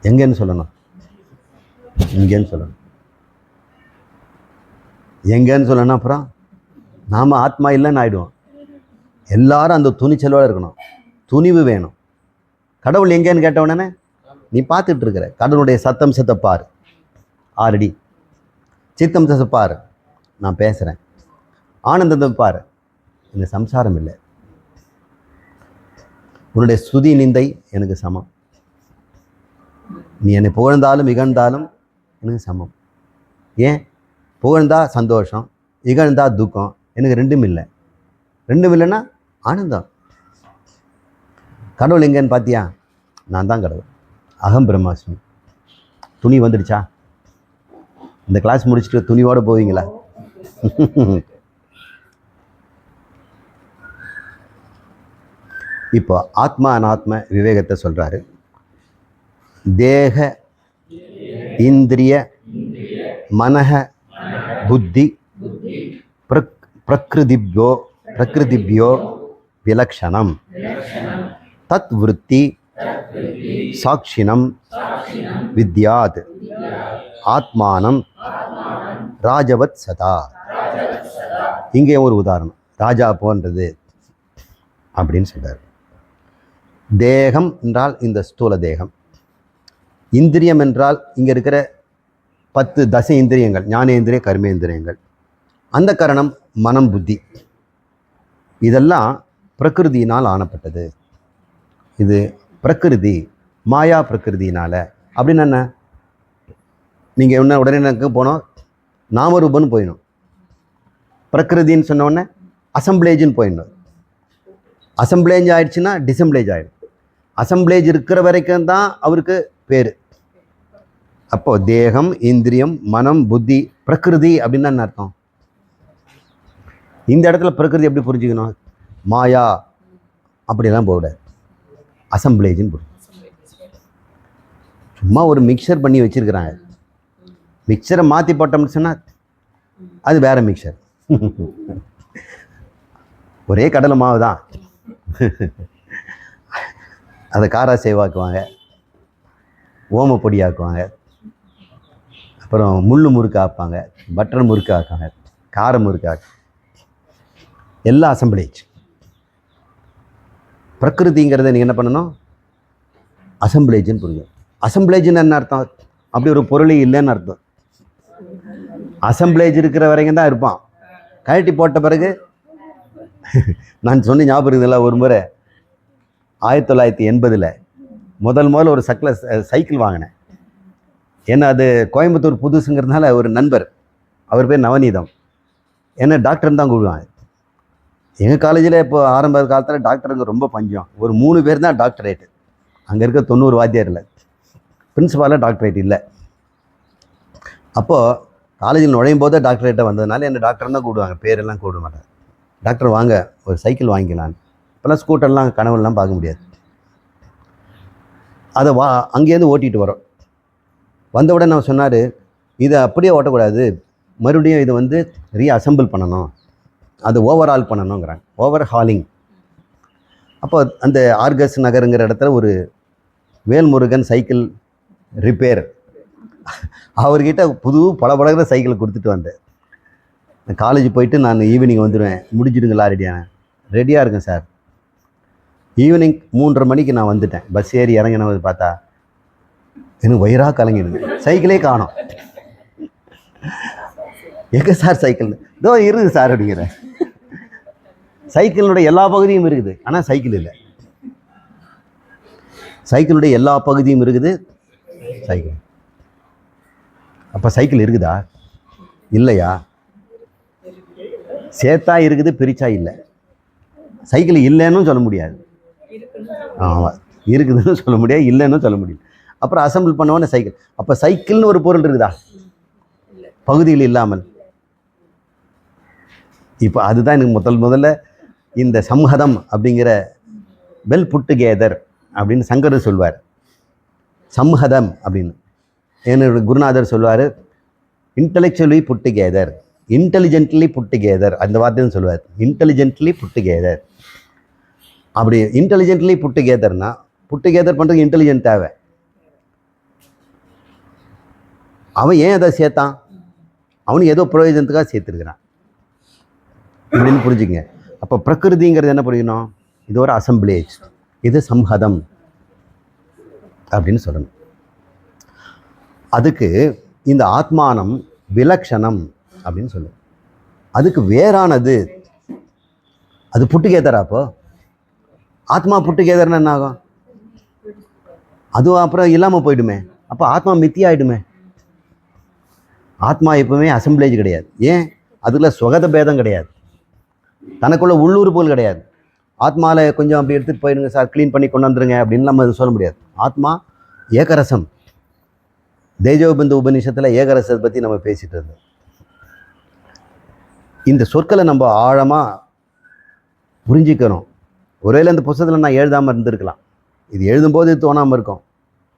எங்கன்னு சொல்லணும்? இங்கேன்னு சொல்லணும். எங்கன்னு சொல்லணும். அப்புறம் நாம் ஆத்மா இல்லைன்னு ஆயிடுவோம். எல்லாரும் அந்த துணிச்சலோடு இருக்கணும், துணிவு வேணும். கடவுள் எங்கேன்னு கேட்ட உடனே நீ பார்த்துட்டு இருக்கிற கடவுளுடைய சத்தம் சத்தப்பார் 6 அடி, சித்தம் சத்தப்பார் நான் பேசுகிறேன், ஆனந்தத்தை பார் இந்த சம்சாரம் இல்லை, உன்னுடைய ஸ்துதி நிந்தை எனக்கு சமம், நீ என்னை புகழ்ந்தாலும் இகழ்ந்தாலும் எனக்கு சமம். ஏன்? புகழ்ந்தா சந்தோஷம், இகழ்ந்தா துக்கம், எனக்கு ரெண்டும் இல்லை. ரெண்டும் இல்லைன்னா ஆனந்தம். கடவுள் எங்கன்னு பார்த்தியா? நான் தான் கடவுள், அகம் பிரம்மாஸ்மி. துணி வந்துடுச்சா? இந்த கிளாஸ் முடிச்சுட்டு துணியோடு போவீங்களா? இப்போ ஆத்மா அனாத்ம விவேகத்தை சொல்கிறாரு. தேக இந்திரிய மனஹ புத்தி பிரகிருதிபியோ விலக்ஷணம் தத் விருத்தி சாட்சினம் வித்யாத் ஆத்மானம் ராஜவத் சதா. இங்கே ஒரு உதாரணம், ராஜா போன்றது அப்படின்னு சொல்றார். தேகம் என்றால் இந்த ஸ்தூல தேகம், இந்திரியம் என்றால் இங்கே இருக்கிற 10 தசை இந்திரியங்கள், ஞானேந்திரிய கர்மேந்திரியங்கள், அந்த கரணம் மனம் புத்தி, இதெல்லாம் பிரகிருதியினால் ஆனப்பட்டது. இது பிரகிருதி, மாயா பிரகிருதியினால. அப்படின்னு என்ன? நீங்கள் என்ன உடனே எனக்கு போனோம் நாமரூபன்னு போயிடணும். பிரகிருதின்னு சொன்ன உடனே அசம்பிளேஜ்னு போயிடணும். அசம்பிளேஜ் ஆயிடுச்சுன்னா டிசம்பிளேஜ் ஆகிடும். அசம்பிளேஜ் இருக்கிற வரைக்கும் தான் அவருக்கு பேர். அப்போது தேகம் இந்திரியம் மனம் புத்தி பிரகிருதி அப்படின்னு என்ன அர்த்தம்? இந்த இடத்துல பிரகிருதி எப்படி புரிஞ்சுக்கணும்? மாயா அப்படிலாம் போகக்கூடாது, அசம்பிளேஜ்னு போடும். சும்மா ஒரு மிக்சர் பண்ணி வச்சுருக்கிறாங்க, மிக்சரை மாற்றி போட்டோம்னு சொன்னால் அது வேறு மிக்சர். ஒரே கடலை மாவு தான், அதை காரா சேவாக்குவாங்க, ஓம பொடி ஆக்குவாங்க, அப்புறம் முள்ளு முறுக்கு ஆப்பாங்க, பட்டர் முறுக்கு ஆக்குவாங்க, கார முறுக்கு ஆக்கு, எல்லாம் அசம்பிளேஜ். பிரகிருதிங்கிறத நீங்கள் என்ன பண்ணணும்? அசம்பிளேஜ்னு புரியும். அசம்பிளேஜ்னு என்ன அர்த்தம்? அப்படி ஒரு பொருளே இல்லைன்னு அர்த்தம். அசம்பிளேஜ் இருக்கிற வரைக்கும் தான் இருப்பான், கழட்டி போட்ட பிறகு நான் சொன்ன ஞாபகம் இருக்குதுல்ல, ஒரு முறை 1980 முதல்ல ஒரு சைக்கிள் வாங்கினேன். ஏன்னா அது கோயம்புத்தூர் புதுசுங்கிறதுனால ஒரு நண்பர், அவர் பேர் நவநீதம், என்ன டாக்டர்னு தான் கூடுவாங்க. எங்கள் காலேஜில் இப்போ ஆரம்ப காலத்தில் டாக்டருங்க ரொம்ப பஞ்சம். ஒரு 3 பேர் தான் டாக்டரேட்டு, அங்கே இருக்க 90 வாத்தியார் இல்லை, பிரின்சிபாலாக டாக்டரேட் இல்லை. அப்போது காலேஜில் நுழையும் போதே டாக்டரேட்டை வந்ததுனால என்னை டாக்டர் தான் கூடுவாங்க, பேரெல்லாம் கூப்பிட மாட்டாங்க. டாக்டர் வாங்க ஒரு சைக்கிள் வாங்கிக்கலான்னு. இப்போல்லாம் ஸ்கூட்டர்லாம் கனவுலாம் பார்க்க முடியாது. அதை அங்கேருந்து ஓட்டிகிட்டு வரோம். வந்தவுடனே நான் சொன்னார், இதை அப்படியே ஓட்டக்கூடாது, மறுபடியும் இதை ரீஅசம்பிள் பண்ணணும், அது ஓவரால் பண்ணணுங்கிறாங்க, ஓவர் ஹாலிங். அப்போ அந்த ஆர்கஸ் நகருங்கிற இடத்துல ஒரு வேல்முருகன் சைக்கிள் ரிப்பேர், அவர்கிட்ட புது பளபளக்கிற சைக்கிள் கொடுத்துட்டு வந்தேன். காலேஜ் போயிட்டு நான் ஈவினிங் வந்துடுவேன், முடிஞ்சிடுங்களா? ரெடியாக இருக்கேன் சார். ஈவினிங் 3:30 மணிக்கு நான் வந்துட்டேன். பஸ் ஏறி இறங்கினது பார்த்தா எனக்கு வயிறாக கலங்கிடுங்க, சைக்கிளே காணோம். எங்கே சார் சைக்கிள்? இதோ இருக்குது சார் அப்படிங்கிறேன். சைக்கிளுடைய எல்லா பகுதியும் இருக்குது, ஆனால் சைக்கிள் இல்லை. சைக்கிளுடைய எல்லா பகுதியும் இருக்குது, சைக்கிள். அப்போ சைக்கிள் இருக்குதா இல்லையா? சேர்த்தா இருக்குது, பிரிச்சா இல்லை. சைக்கிள் இல்லைன்னு சொல்ல முடியாது. ஆமாம், இருக்குதுன்னு சொல்ல முடியாது, இல்லைன்னு சொல்ல முடியும். அப்புறம் அசம்பிள் பண்ணவொடனே சைக்கிள். அப்போ சைக்கிள்னு ஒரு பொருள் இருக்குதா பகுதியில் இல்லாமல்? இப்போ அதுதான் எனக்கு முதல்ல இந்த சம்ஹதம் அப்படிங்கிற வெல் புட் டுகெதர் அப்படின்னு சங்கரர் சொல்வார். சம்ஹதம் அப்படின்னு என்னோட குருநாதர் சொல்வார், intellectually put together, intelligently put together, அந்த வார்த்தைன்னு சொல்லுவார். Intelligently put together. அப்படி இன்டெலிஜென்ட்லி புட் டுகெதர்னா, புட் டுகெதர் பண்ணுறதுக்கு இன்டெலிஜென்ட் தேவை. அவன் ஏன் அதை சேர்த்தான்? அவனுக்கு ஏதோ பிரயோஜனத்துக்காக சேர்த்துருக்கிறான் அப்படின்னு புரிஞ்சுங்க. அப்போ பிரகிருதிங்கிறது என்ன புரியணும்? இது ஒரு அசம்பிளேஜ், இது சம்ஹதம் அப்படின்னு சொல்லணும். அதுக்கு இந்த ஆத்மானம் விலக்ஷணம் அப்படின்னு சொல்லும். அதுக்கு வேறானது, அது புட்டுகேதரா? அப்போ ஆத்மா புட்டுகேதர்னு என்ன ஆகும்? அதுவும் அப்புறம் இல்லாமல் போயிடுமே. அப்போ ஆத்மா மித்தியாயிடுமே. ஆத்மா எப்பவுமே அசம்பிளேஜ் கிடையாது. ஏன்? அதுல சுகத பேதம் கிடையாது, தனக்குள்ள உள்ளுறுப்புகள் கிடையாது. ஆத்மாவில் கொஞ்சம் அப்படி எடுத்துகிட்டு போயிடுங்க சார், க்ளீன் பண்ணி கொண்டு வந்துருங்க அப்படின்னு நம்ம சொல்ல முடியாது. ஆத்மா ஏகரசம். தேஜோபந்து உபநிஷத்தில் ஏகரசத்தை பற்றி நம்ம பேசிட்டு இருந்தோம். இந்த சொற்களை நம்ம ஆழமாக புரிஞ்சிக்கணும். ஒருவேளை இந்த புத்தகத்தில் நான் எழுதாமல் இருந்திருக்கலாம், இது எழுதும்போது இது தோணாமல் இருக்கும்.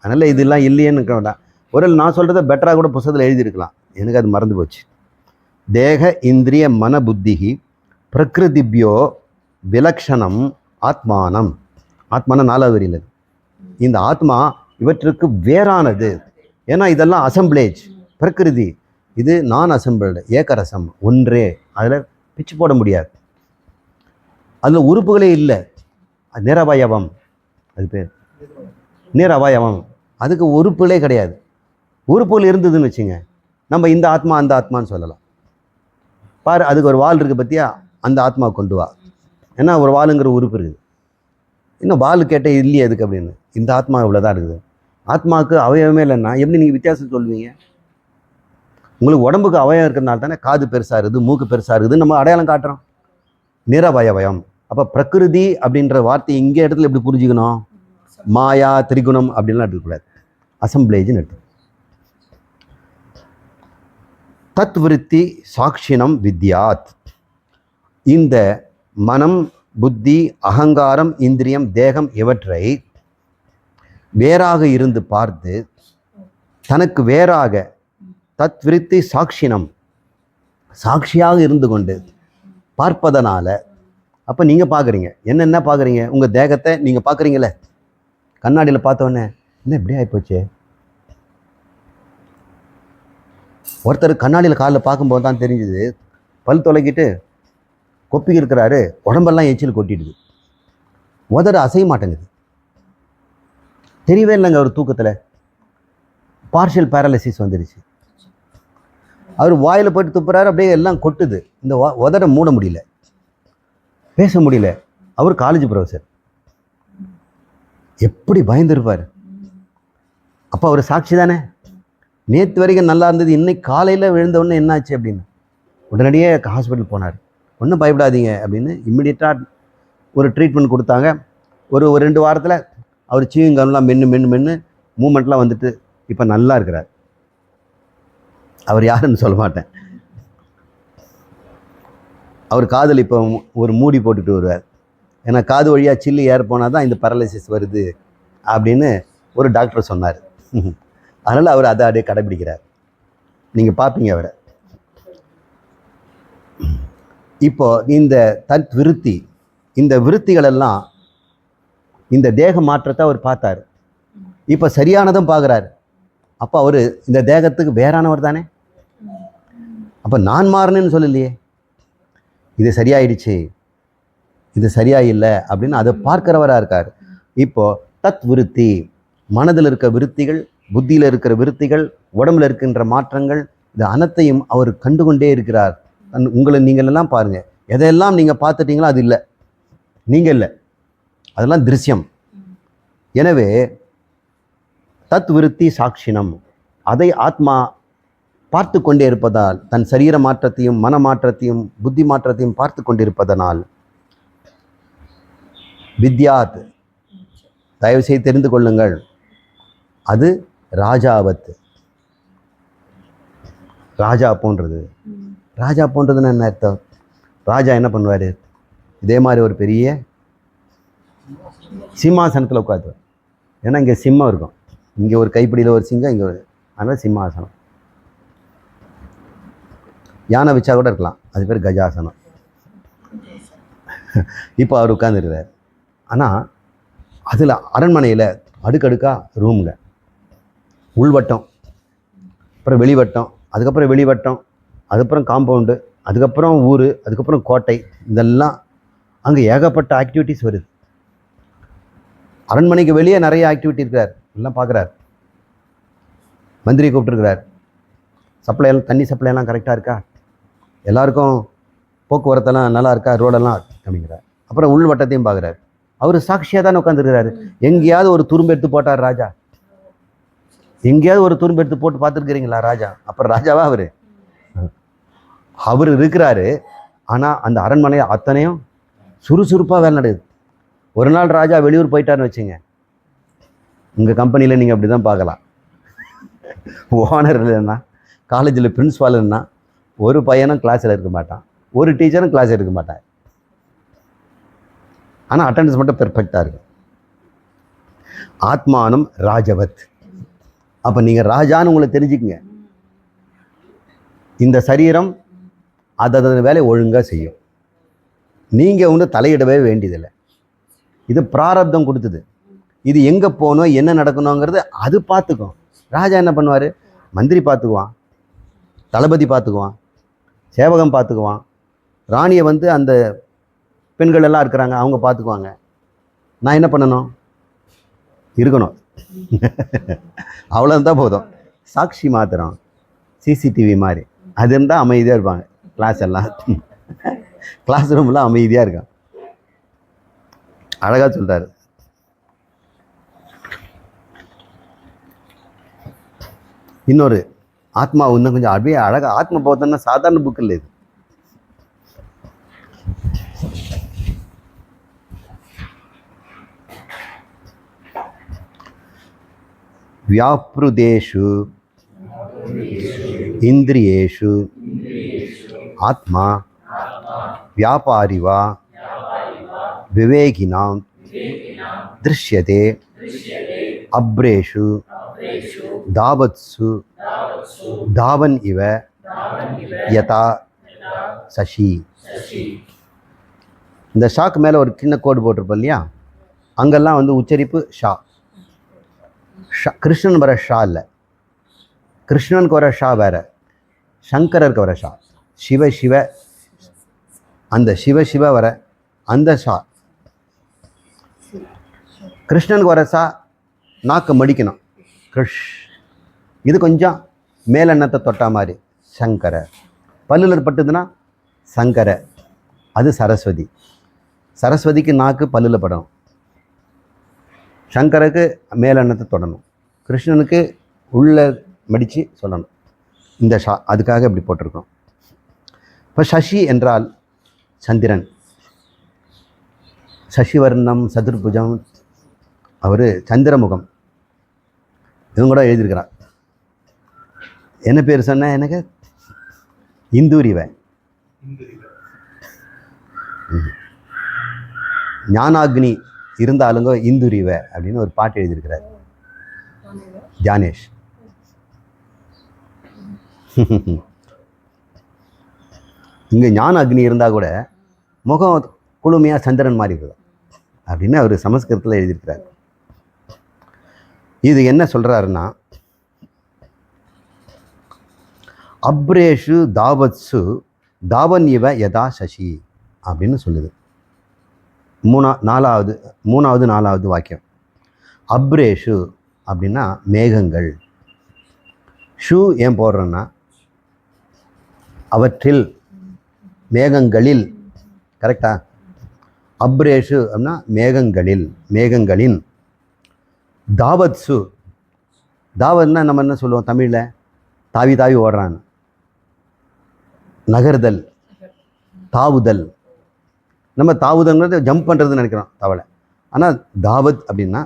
அதனால் இதெல்லாம் இல்லையேன்னு இருக்க வேண்டாம். ஒருவேளை நான் சொல்கிறத பெட்டராக கூட புத்தகத்தில் எழுதியிருக்கலாம், எனக்கு அது மறந்து போச்சு. தேக இந்திரிய மன புத்திகி பிரகிருதிபியோ விலக்ஷணம் ஆத்மானம். ஆத்மான 4வது வரியில். இந்த ஆத்மா இவற்றுக்கு வேறானது. ஏன்னா இதெல்லாம் அசம்பிளேஜ். பிரகிருதி இது நான் அசம்பிள்டு, ஏகரசம், ஒன்றே. அதில் பிச்சு போட முடியாது, அதில் உறுப்புகளே இல்லை. நிரவயவம், அது பேர் நிரவயவம். அதுக்கு உறுப்புகளே கிடையாது. உறுப்புகள் இருந்ததுன்னு வச்சுங்க, நம்ம இந்த ஆத்மா அந்த ஆத்மான்னு சொல்லலாம். பாரு, அதுக்கு ஒரு வால் இருக்குது பற்றியா, அந்த ஆத்மா கொண்டு வா. ஏன்னா ஒரு வாலுங்கிற உறுப்பு இருக்குது. இன்னும் வால் கேட்டால் இல்லையே எதுக்கு அப்படின்னு. இந்த ஆத்மா இவ்வளோதான் இருக்குது. ஆத்மாவுக்கு அவயவமே இல்லைன்னா எப்படி நீங்கள் வித்தியாசம் சொல்வீங்க? உங்களுக்கு உடம்புக்கு அவயம் இருக்கிறதுனால தானே காது பெருசாக இருக்குது, மூக்கு பெருசாக இருக்குது, நம்ம அடையாளம் காட்டுறோம். நிரவயவயம். அப்போ பிரகிருதி அப்படின்ற வார்த்தை இங்கே இடத்துல எப்படி புரிஞ்சுக்கணும்? மாயா திரிகுணம் அப்படின்லாம் எடுக்கக்கூடாது, அசம்பிளேஜ்னு எடுத்து. தத் விருத்தி சாட்சினம் வித்யாத். இந்த மனம், புத்தி, அகங்காரம், இந்திரியம், தேகம் இவற்றை வேறாக இருந்து பார்த்து தனக்கு வேறாக தத் விருத்தி சாட்சினம், சாட்சியாக இருந்து கொண்டு பார்ப்பதனால. அப்போ நீங்கள் பார்க்குறீங்க, என்னென்ன பார்க்குறீங்க? உங்கள் தேகத்தை நீங்கள் பார்க்குறீங்களே, கண்ணாடியில் பார்த்தோன்னே என்ன இப்படி ஆகிப்போச்சு. ஒருத்தர் கண்ணாடியில் காலில் பார்க்கும்போது தான் தெரிஞ்சுது, பல் தொலைக்கிட்டு கொப்பி இருக்கிறாரு, உடம்பெல்லாம் எச்சில் கொட்டிடுது, உதடு அசைய மாட்டேங்குது. தெரியவே இல்லைங்க, அவர் தூக்கத்தில் பார்ஷியல் பேரலிசிஸ் வந்துடுச்சு. அவர் வாயில் போயிட்டு துப்புறாரு, அப்படியே எல்லாம் கொட்டுது. இந்த உதட மூட முடியல, பேச முடியல. அவர் காலேஜ் ப்ரொஃபஸர், எப்படி பயந்துருப்பார். அப்போ அவர் சாட்சி தானே. நேற்று வரைக்கும் நல்லா இருந்தது, இன்னைக்கு காலையில் விழுந்தவுடனே என்ன ஆச்சு அப்படின்னு உடனடியே ஹாஸ்பிட்டல் போனார். ஒன்றும் பயப்படாதீங்க அப்படின்னு இம்மிடியட்டாக ஒரு ட்ரீட்மெண்ட் கொடுத்தாங்க. ஒரு 2 வாரத்தில் அவர் சீவிங்கம்லாம் மென்று மூமெண்ட்லாம் வந்துட்டு இப்போ நல்லா இருக்கிறார். அவர் யாருன்னு சொல்ல மாட்டேன். அவர் காதில் இப்போ ஒரு மூடி போட்டுட்டு வருவார். ஏன்னா காது வழியாக சில்லு ஏற போனால் தான் இந்த பேரலைசிஸ் வருது அப்படின்னு ஒரு டாக்டர் சொன்னார். அதனால் அவர் அதை அப்படியே கடைபிடிக்கிறார். நீங்கள் பார்ப்பீங்க அவரை. இப்போ இந்த தத் விருத்தி, இந்த விருத்திகளெல்லாம் இந்த தேக மாற்றத்தை அவர் பார்த்தார். இப்போ சரியானதும் பார்க்குறாரு. அப்போ அவர் இந்த தேகத்துக்கு வேறானவர் தானே. அப்போ நான் மாறினேன்னு சொல்லலையே, இது சரியாயிடுச்சு, இது சரியா இல்லை அப்படின்னு அதை பார்க்கிறவராக இருக்கார். இப்போ தத் விருத்தி, மனதில் இருக்க விருத்திகள், புத்தியில் இருக்கிற விருத்திகள், உடம்புல இருக்கின்ற மாற்றங்கள், இது அனைத்தையும் அவர் கண்டுகொண்டே இருக்கிறார். உங்களை நீங்கள் எல்லாம் பாருங்கள், எதையெல்லாம் நீங்கள் பார்த்துட்டீங்களோ அது இல்லை, நீங்கள் இல்லை, அதெல்லாம் திருஷ்யம். எனவே தத் விருத்தி சாட்சினம், அதை ஆத்மா பார்த்து கொண்டே இருப்பதால், தன் சரீர மாற்றத்தையும் மன மாற்றத்தையும் புத்தி மாற்றத்தையும் பார்த்து கொண்டிருப்பதனால் வித்யாத், தயவு செய்து தெரிந்து கொள்ளுங்கள், அது ராஜாவத், ராஜா போன்றது. ராஜா போன்றதுன்னு என்ன அர்த்தம்? ராஜா என்ன பண்ணுவார்? இதே மாதிரி ஒரு பெரிய சிம்மாசனத்தில் உட்காந்துவார். ஏன்னா இங்கே சிம்மம் இருக்கும், இங்கே ஒரு கைப்பிடியில் ஒரு சிங்கம், இங்கே ஒரு, அதனால் சிம்மாசனம். யானை வச்சா கூட இருக்கலாம், அது பேர் கஜாசனம். இப்போ அவர் உட்காந்துருக்கிறார். ஆனால் அதில் அரண்மனையில் அடுக்கடுக்காக ரூமுங்க, உள்வட்டம், அப்புறம் வெளிவட்டம், அதுக்கப்புறம் வெளிவட்டம், அதுக்கப்புறம் காம்பவுண்டு, அதுக்கப்புறம் ஊர், அதுக்கப்புறம் கோட்டை, இதெல்லாம் அங்கே ஏகப்பட்ட ஆக்டிவிட்டிஸ் வருது. அரண்மனைக்கு வெளியே நிறைய ஆக்டிவிட்டி இருக்கிறார், எல்லாம் பார்க்குறார். மந்திரி கூப்பிட்டுருக்கிறார், சப்ளையெல்லாம், தண்ணி சப்ளையெல்லாம் கரெக்டாக இருக்கா, எல்லாருக்கும் போக்குவரத்தெல்லாம் நல்லா இருக்கா, ரோடெல்லாம் அப்படிங்கிறார். அப்புறம் உள்வட்டத்தையும் பார்க்குறாரு. அவர் சாட்சியாக தானே உட்காந்துருக்கிறாரு. எங்கேயாவது ஒரு துரும்பு எடுத்து போட்டார் ராஜா? எங்கேயாவது ஒரு துரும்பு எடுத்து போட்டு பார்த்துருக்கிறீங்களா ராஜா? அப்புறம் ராஜாவா அவர்? அவர் இருக்கிறாரு. ஆனால் அந்த அரண்மனையை அத்தனையும் சுறுசுறுப்பாக வேலை நடக்குது. ஒரு நாள் ராஜா வெளியூர் போயிட்டாருன்னு வச்சுங்க, உங்கள் கம்பெனியில் நீங்கள் அப்படி தான் பார்க்கலாம். ஓனர் இல்லைன்னா, காலேஜில் பிரின்ஸ்பால் இல்லைன்னா, ஒரு பையனும் கிளாஸில் இருக்க மாட்டான், ஒரு டீச்சரும் கிளாஸ் எடுக்க மாட்டான். ஆனால் அட்டெண்டன்ஸ் மட்டும் பெர்ஃபெக்டாக இருக்கும். ஆத்மானம் ராஜவத். அப்போ நீங்கள் ராஜான்னு உங்களை தெரிஞ்சுக்குங்க. இந்த சரீரம் அதன் வேலையை ஒழுங்காக செய்யும், நீங்கள் ஒன்று தலையிடவே வேண்டியதில்லை. இது பிராரப்தம் கொடுத்தது. இது எங்கே போகணும், என்ன நடக்கணுங்கிறது அது பார்த்துக்கும். ராஜா என்ன பண்ணுவார்? மந்திரி பார்த்துக்குவான், தளபதி பார்த்துக்குவான், சேவகம் பார்த்துக்குவான், ராணியை வந்து அந்த பெண்கள் எல்லாம் இருக்கிறாங்க அவங்க பார்த்துக்குவாங்க. நான் என்ன பண்ணணும்? இருக்கணும். அவ்வளோதான் போதும். சாட்சி மாத்திரம், சிசிடிவி மாதிரி அது இருந்தால் அமைதியாக இருப்பாங்க. கிளாஸ் எல்லாம், கிளாஸ் ரூம்லாம் அமைதியாக இருக்கான். அழகாக சொல்கிறாரு. இன்னொரு ஆத்மா இன்னும் கொஞ்சம் அப்படியே அழகாக, ஆத்மா போத்தோன்னா சாதாரண புக் இல்லை இது. व्यापृदेषु इन्द्रियेषु आत्मा व्यापारी वा विवेकिनां दृश्यते अब्रेषु दावत्सु दावन इव यथा சசி. இந்த ஷாக்கு மேலே ஒரு சின்ன கோடு போட்டிருப்போம் இல்லையா, அங்கெல்லாம் வந்து உச்சரிப்பு ஷா. கிருஷ்ணன் வர ஷா இல்லை, கிருஷ்ணனுக்கு வர ஷா வேற, சங்கரருக்கு வர ஷா. சிவ சிவ, அந்த சிவ சிவ வர அந்த ஷா. கிருஷ்ணனுக்கு வர ஷா நாக்கு மடிக்கணும், கிருஷ். இது கொஞ்சம் மேலெண்ணத்தை தொட்டா மாதிரி சங்கர. பல்லில் பட்டுதுன்னா சங்கர, அது சரஸ்வதி. சரஸ்வதிக்கு நாக்கு பல்லில் படணும், சங்கருக்கு மேலெண்ணத்தை தொடணும், கிருஷ்ணனுக்கு உள்ள மடித்து சொல்லணும். இந்த ஷா அதுக்காக இப்படி போட்டிருக்கோம். இப்போ சசி என்றால் சந்திரன். சசிவர்ணம் சதுர்புஜம், அவர் சந்திரமுகம். இவங்க கூட எழுதியிருக்கிறார். என்ன பேர் சொன்ன எனக்கு? இந்தூரிவ. ஞானாக்னி இருந்தாலுங்க இந்துரிவ அப்படின்னு ஒரு பாட்டு எழுதியிருக்கிறார் தியானேஷ். இங்கே ஞான அக்னி இருந்தால் கூட முகம் குளுமையாக சந்திரன் மாதிரி இருக்குது அப்படின்னு அவர் சமஸ்கிருதத்தில் எழுதியிருக்கிறார். இது என்ன சொல்கிறாருன்னா, அப்ரேஷு தாவத்சு தாவன் இவ யதா சசி அப்படின்னு சொல்லுது. மூணாவது நாலாவது வாக்கியம். அப்ரேஷு அப்படின்னா மேகங்கள். ஷூ ஏன் போடுறோன்னா, அவற்றில் மேகங்களில் கரெக்டா? அப்ரேஷு அப்படின்னா மேகங்களின். தாவத்சு, தாவத்னா நம்ம என்ன சொல்லுவோம் தமிழில்? தாவி தாவி ஓடுறான்னு. நகர்தல், தாவுதல். நம்ம தாவுதல்ங்கிறது ஜம்ப் பண்ணுறதுன்னு நினைக்கிறோம் தவளை. ஆனால் தாவத் அப்படின்னா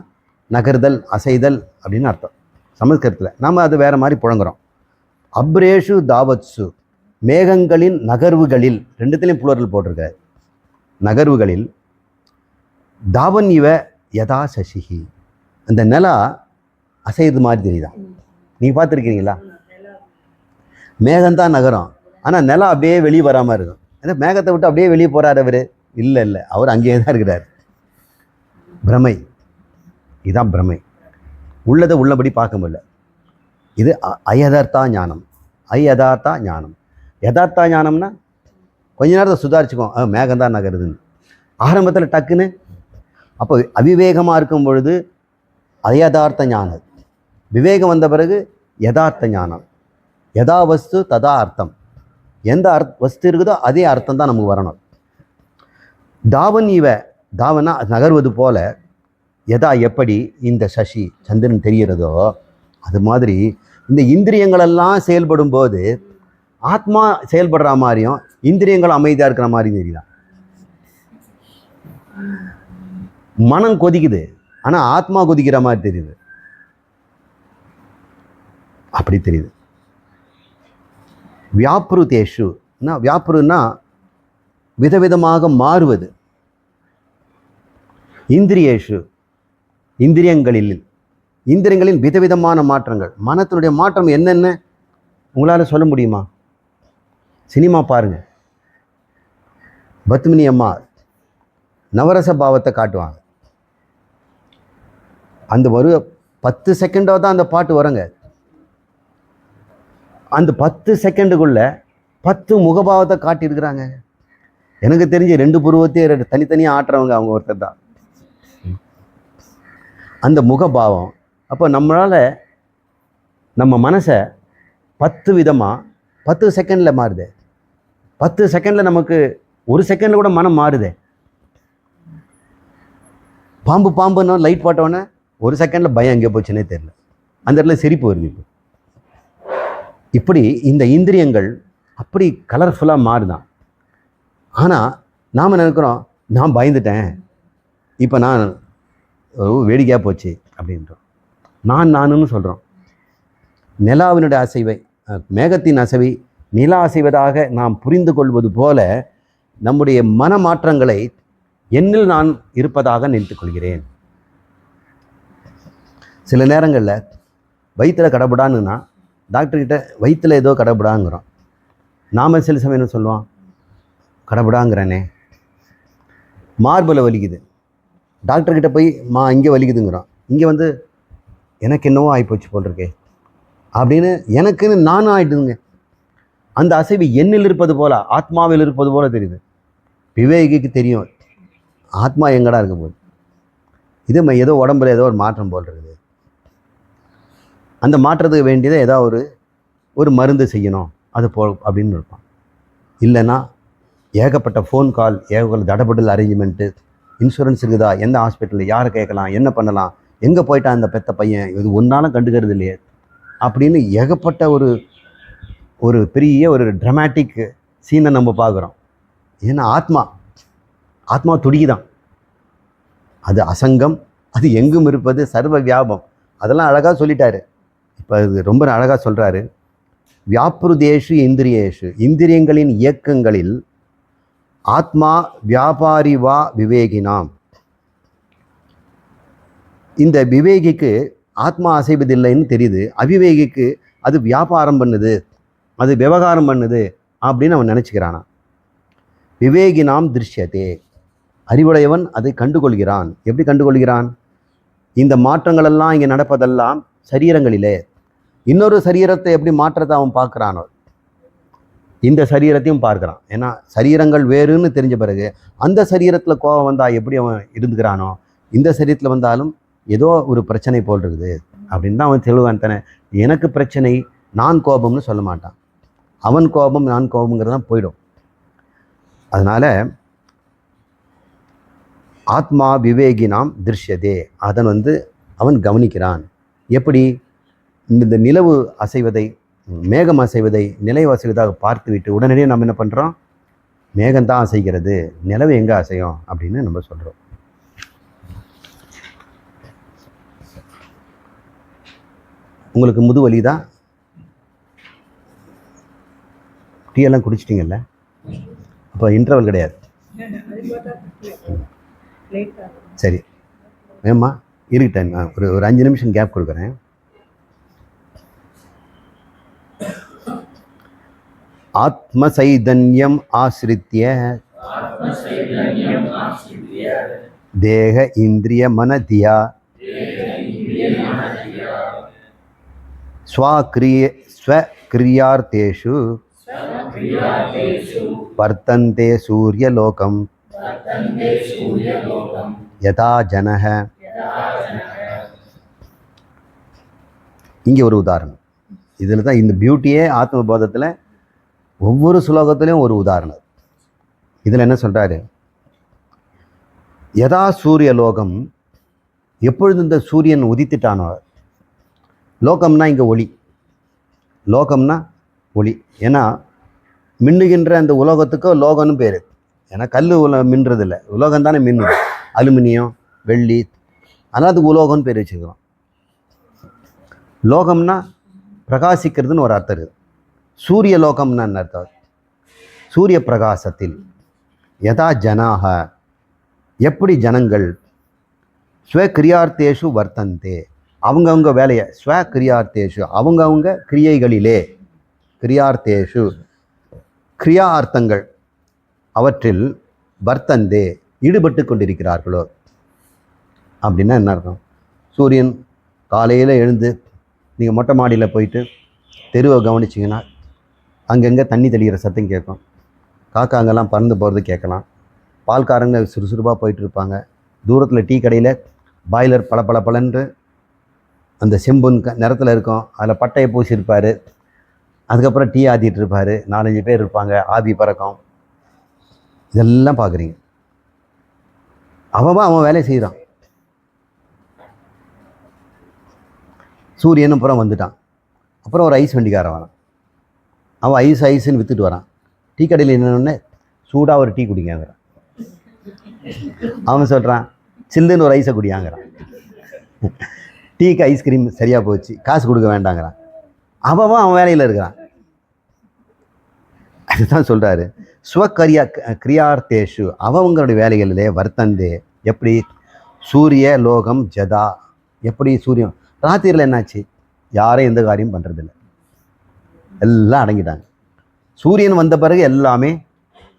நகர்தல், அசைதல் அப்படின்னு அர்த்தம் சமஸ்கிருதத்தில். நாம் அது வேறு மாதிரி புழங்குறோம். அப்ரேஷு தாவத்சு, மேகங்களின் நகர்வுகளில், ரெண்டுத்துலேயும் புளூரல் போட்டிருக்காரு. நகர்வுகளில். தாவன் இவ யதா சசிஹி, அந்த நிலா அசைது மாதிரி தெரியுதான். நீங்கள் பார்த்துருக்கீங்களா? மேகம்தான் நகரம், ஆனால் நிலா அப்படியே வெளியே வராமல் இருக்கும். அந்த மேகத்தை விட்டு அப்படியே வெளியே போகிறார் அவர்? இல்லை, அவர் அங்கேயே தான் இருக்கிறார். பிரமை, இதுதான் பிரமை. உள்ளதை உள்ளபடி பார்க்க முடியல. இது அயதார்த்தா ஞானம். அயதார்த்தா ஞானம். யதார்த்தா ஞானம்னா கொஞ்ச நேரத்தை சுதாரிச்சுக்கோ, மேகம்தான் நகருதுன்னு. ஆரம்பத்தில் டக்குன்னு. அப்போ அவிவேகமாக இருக்கும் பொழுது அயதார்த்த ஞானம். விவேகம் வந்த பிறகு யதார்த்த ஞானம். யதா வஸ்து ததா அர்த்தம். எந்த வஸ்து இருக்குதோ அதே அர்த்தம் தான் நமக்கு வரணும். தாவன் இவ, தாவனா நகர்வது போல, யதா எப்படி இந்த சசி சந்திரன் தெரிகிறதோ அது மாதிரி இந்த இந்திரியங்களெல்லாம் செயல்படும் போது ஆத்மா செயல்படுற மாதிரியும் இந்திரியங்கள் அமைதியாக இருக்கிற மாதிரியும் தெரியுதான். மனம் கொதிக்குது, ஆனால் ஆத்மா கொதிக்கிற மாதிரி தெரியுது. அப்படி தெரியுது. வியாப்ருதேஷு, வியாப்ருன்னா விதவிதமாக மாறுவது. இந்திரியேஷு, இந்திரியங்களின் விதவிதமான மாற்றங்கள். மனத்தினுடைய மாற்றம் என்னென்ன உங்களால் சொல்ல முடியுமா? சினிமா பாருங்கள். பத்மினி அம்மா நவரச பாவத்தை காட்டுவாங்க. அந்த ஒரு 10 செகண்டாக தான் அந்த பாட்டு வருங்க. அந்த 10 செகண்டுக்குள்ள 10 முகபாவத்தை காட்டியிருக்கிறாங்க. எனக்கு தெரிஞ்சு 2 புருவத்தையும் தனித்தனியாக ஆட்டுறவங்க அவங்க ஒருத்தர் தான். அந்த முகபாவம். அப்போ நம்மளால் நம்ம மனசை 10 விதமாக 10 செகண்டில் மாறுது. 10 செகண்டில் நமக்கு 1 செகண்டில் கூட மனம் மாறுது. பாம்புன்னு லைட் போட்டோன்னே 1 செகண்டில் பயம் எங்கே போச்சுன்னே தெரியல. அந்த இடத்துல சிரிப்பு வருது. இப்படி இந்த இந்திரியங்கள் அப்படி கலர்ஃபுல்லாக மாறுதான். ஆனால் நாம் நினைக்கிறோம், நான் பயந்துட்டேன், இப்போ நான் வேடிக்கையாக போச்சு அப்படின்றோம். நானுன்னு சொல்கிறோம். நிலாவினுடைய அசைவை, மேகத்தின் அசைவை நிலா அசைவதாக நாம் புரிந்து கொள்வது போல நம்முடைய மனமாற்றங்களை என்னில் நான் இருப்பதாக நினைத்துக் கொள்கிறேன். சில நேரங்களில் வயிற்றில் கடப்படான்னுன்னா டாக்டர்கிட்ட வயிற்றில் ஏதோ கடப்படாங்கிறோம். நாம் சில சமயம் என்ன சொல்லுவோம், கடப்படாங்கிறனே. மார்பில் வலிக்குது, டாக்டர்கிட்ட போய் இங்கே வலிக்குதுங்கிறோம். இங்கே வந்து எனக்கு என்னவோ ஆகிப்போச்சு போல் இருக்கே அப்படின்னு எனக்குன்னு நானும் ஆகிட்டுதுங்க. அந்த அசைவு என்னில் இருப்பது போல, ஆத்மாவில் இருப்பது போல தெரியுது. விவேகிக்கு தெரியும் ஆத்மா எங்கடா இருக்க போகுது, இது ஏதோ உடம்புல ஏதோ ஒரு மாற்றம் போல் இருக்குது. அந்த மாற்றத்துக்கு வேண்டியதை ஏதாவது ஒரு மருந்து செய்யணும் அது போ அப்படின்னு இருப்பான். இல்லைன்னா ஏகப்பட்ட ஃபோன் கால், ஏகப்பட்ட தடபடல் அரேஞ்ச்மெண்ட்டு, இன்சூரன்ஸ் இருக்குதா, எந்த ஹாஸ்பிட்டலில் யாரை கேட்கலாம், என்ன பண்ணலாம், எங்கே போயிட்டான் அந்த பெத்த பையன், இது ஒன்றாலும் கண்டுக்கிறது இல்லையே அப்படின்னு ஏகப்பட்ட ஒரு பெரிய ஒரு ட்ராமாட்டிக் சீனை நம்ம பார்க்குறோம். ஏன்னா ஆத்மா துடிக்குதான். அது அசங்கம், அது எங்கும் இருப்பது, சர்வ வியாபம். அதெல்லாம் அழகாக சொல்லிட்டாரு. இப்போ அது ரொம்ப அழகாக சொல்கிறாரு. வியாப்ருதேஷு இந்திரியேஷு, இந்திரியங்களின் இயக்கங்களில் ஆத்மா வியாபாரிவா விவேகினாம். இந்த விவேகிக்கு ஆத்மா அசைவதில்லைன்னு தெரியுது, அவிவேகிக்கு அது வியாபாரம் பண்ணுது, அது விவகாரம் பண்ணுது அப்படின்னு அவன் நினச்சிக்கிறானா. விவேகினாம் திருஷ்யத்தே, அறிவுடையவன் அதை கண்டுகொள்கிறான். எப்படி கண்டுகொள்கிறான்? இந்த மாற்றங்களெல்லாம் இங்கே நடப்பதெல்லாம் சரீரங்களிலே. இன்னொரு சரீரத்தை எப்படி மாற்றத்தை அவன் பார்க்குறானோ, இந்த சரீரத்தையும் பார்க்குறான். ஏன்னா சரீரங்கள் வேறுன்னு தெரிஞ்ச பிறகு அந்த சரீரத்தில் கோபம் வந்தால் எப்படி அவன் இருந்துக்கிறானோ, இந்த சரீரத்தில் வந்தாலும் ஏதோ ஒரு பிரச்சனை போல் இருக்குது அப்படின்னு தான் அவன் தெளிவான். தானே எனக்கு பிரச்சனை, நான் கோபம்னு சொல்ல மாட்டான். அவன் கோபம் நான் கோபங்கிறது தான் போயிடும். அதனால் ஆத்மா விவேகினாம் திருஷ்யதே, அதன் அவன் கவனிக்கிறான். எப்படி? இந்த நிலவு அசைவதை, மேகம் அசைவதை, நிலவு அசைவதாக பார்த்துவிட்டு உடனடியே நம்ம என்ன பண்ணுறோம்? மேகம்தான் அசைகிறது, நிலவு எங்கே அசையும் அப்படின்னு நம்ம சொல்கிறோம். உங்களுக்கு முதுவலி தான், டீ எல்லாம் குடிச்சிட்டிங்கல்ல, அப்போ இன்டர்வல் கிடையாது. சரி வேமா இருக்கட்டேன், நான் ஒரு 5 நிமிஷம் கேப் கொடுக்குறேன். ஆத்ம சைதன்யம் ஆசிரித்ய தேக இந்திரிய மனதியா ஸ்வக்ரியார்த்தேஷு வர்த்தந்தே சூரியலோகம் யதா ஜனஹ. இங்கே ஒரு உதாரணம். இதில் தான் இந்த பியூட்டியே ஆத்மபோதத்தில் ஒவ்வொரு ஸ்லோகத்திலையும் ஒரு உதாரணம். இதில் என்ன சொல்கிறாரு? யதா சூரிய லோகம், எப்பொழுது இந்த சூரியன் உதித்துட்டானோ, லோகம்னா இங்கே ஒளி, லோகம்னா ஒளி. ஏன்னா மின்னுகின்ற அந்த உலோகத்துக்கு லோகம்னு பேர். ஏன்னா கல் மின்றது இல்லை, உலோகம் தானே மின்னுது, அலுமினியம் வெள்ளி, அதனால் அதுக்கு உலோகம்னு பேர் வச்சுக்கிறோம். லோகம்னா பிரகாசிக்கிறதுன்னு ஒரு அர்த்தம் இருக்குது. சூரிய லோகம்னு அர்த்தம், சூரிய பிரகாசத்தில். யதா ஜனாக, எப்படி ஜனங்கள், ஸ்வக்ரியார்த்தேஷு வர்த்தந்தே, அவங்கவுங்க வேலையை, ஸ்வக்ரியார்த்தேஷு அவங்கவுங்க கிரியைகளிலே, கிரியார்த்தேஷு கிரியா அர்த்தங்கள் அவற்றில், வர்த்தந்தே ஈடுபட்டு கொண்டிருக்கிறார்களோ. அப்படின்னா என்ன அர்த்தம்? சூரியன் காலையில் எழுந்து நீங்கள் மொட்டை மாடியில் போயிட்டு தெருவை கவனிச்சிங்கன்னா அங்கங்கே தண்ணி தெளிகிற சத்தம் கேட்கும், காக்காங்கெல்லாம் பறந்து போகிறது கேட்கலாம், பால்காரங்க சுறுசுறுப்பாக போயிட்டுருப்பாங்க, தூரத்தில் டீ கடையில் பாய்லர் பளபளன்னு அந்த செம்புன் நிறத்தில் இருக்கும், அதில் பட்டையை பூசியிருப்பார், அதுக்கப்புறம் டீ ஆற்றிட்டு இருப்பார், 4-5 பேர் இருப்பாங்க, ஆவி பறக்கும், இதெல்லாம் பார்க்குறீங்க. அவன் வேலையை செய்கிறான். சூரியன் அப்புறம் வந்துட்டான், அப்புறம் ஒரு ஐஸ் வண்டிக்காரன் வரான், அவன் ஐஸ்ன்னு விற்றுட்டு வரான். டீ கடையில் என்னென்ன சூடாக ஒரு டீ குடிங்கிறான், அவன் சொல்கிறான் சில்லுன்னு ஒரு ஐஸை குடியாங்கிறான். டீக்கு ஐஸ்கிரீம் சரியாக போச்சு, காசு கொடுக்க வேண்டாங்கிறான். அவன் வேலையில் இருக்கிறான். அதுதான் சொல்கிறாரு, கிரியார்த்தேஷு அவங்களுடைய வேலைகளிலே வர்த்தந்தே. எப்படி? சூரிய லோகம் ஜதா, எப்படி சூரியன் ராத்திரியில் என்னாச்சு? யாரும் எந்த காரியம் பண்ணுறதில்லை, எல்லாம் அடங்கிட்டாங்க. சூரியன் வந்த பிறகு எல்லாமே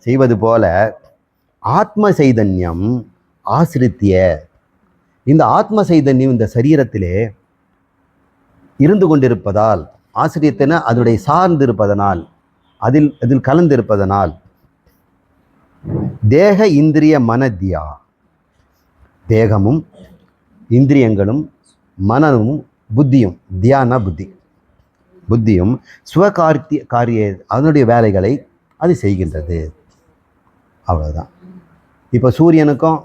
செய்வது போல ஆத்ம சைதன்யம் ஆசிரித்திய, இந்த ஆத்ம சைதன்யம் இந்த சரீரத்திலே இருந்து கொண்டிருப்பதால், ஆசிரியத்தின அதனுடைய சார்ந்திருப்பதனால், அதில் கலந்திருப்பதனால், தேக இந்திரிய மனதியா, தேகமும் இந்திரியங்களும் மனமும் புத்தியும், தியானா புத்தியும் காரிய அதனுடைய வேலைகளை அது செய்கின்றது. அவ்வளோதான். இப்போ சூரியனுக்கும்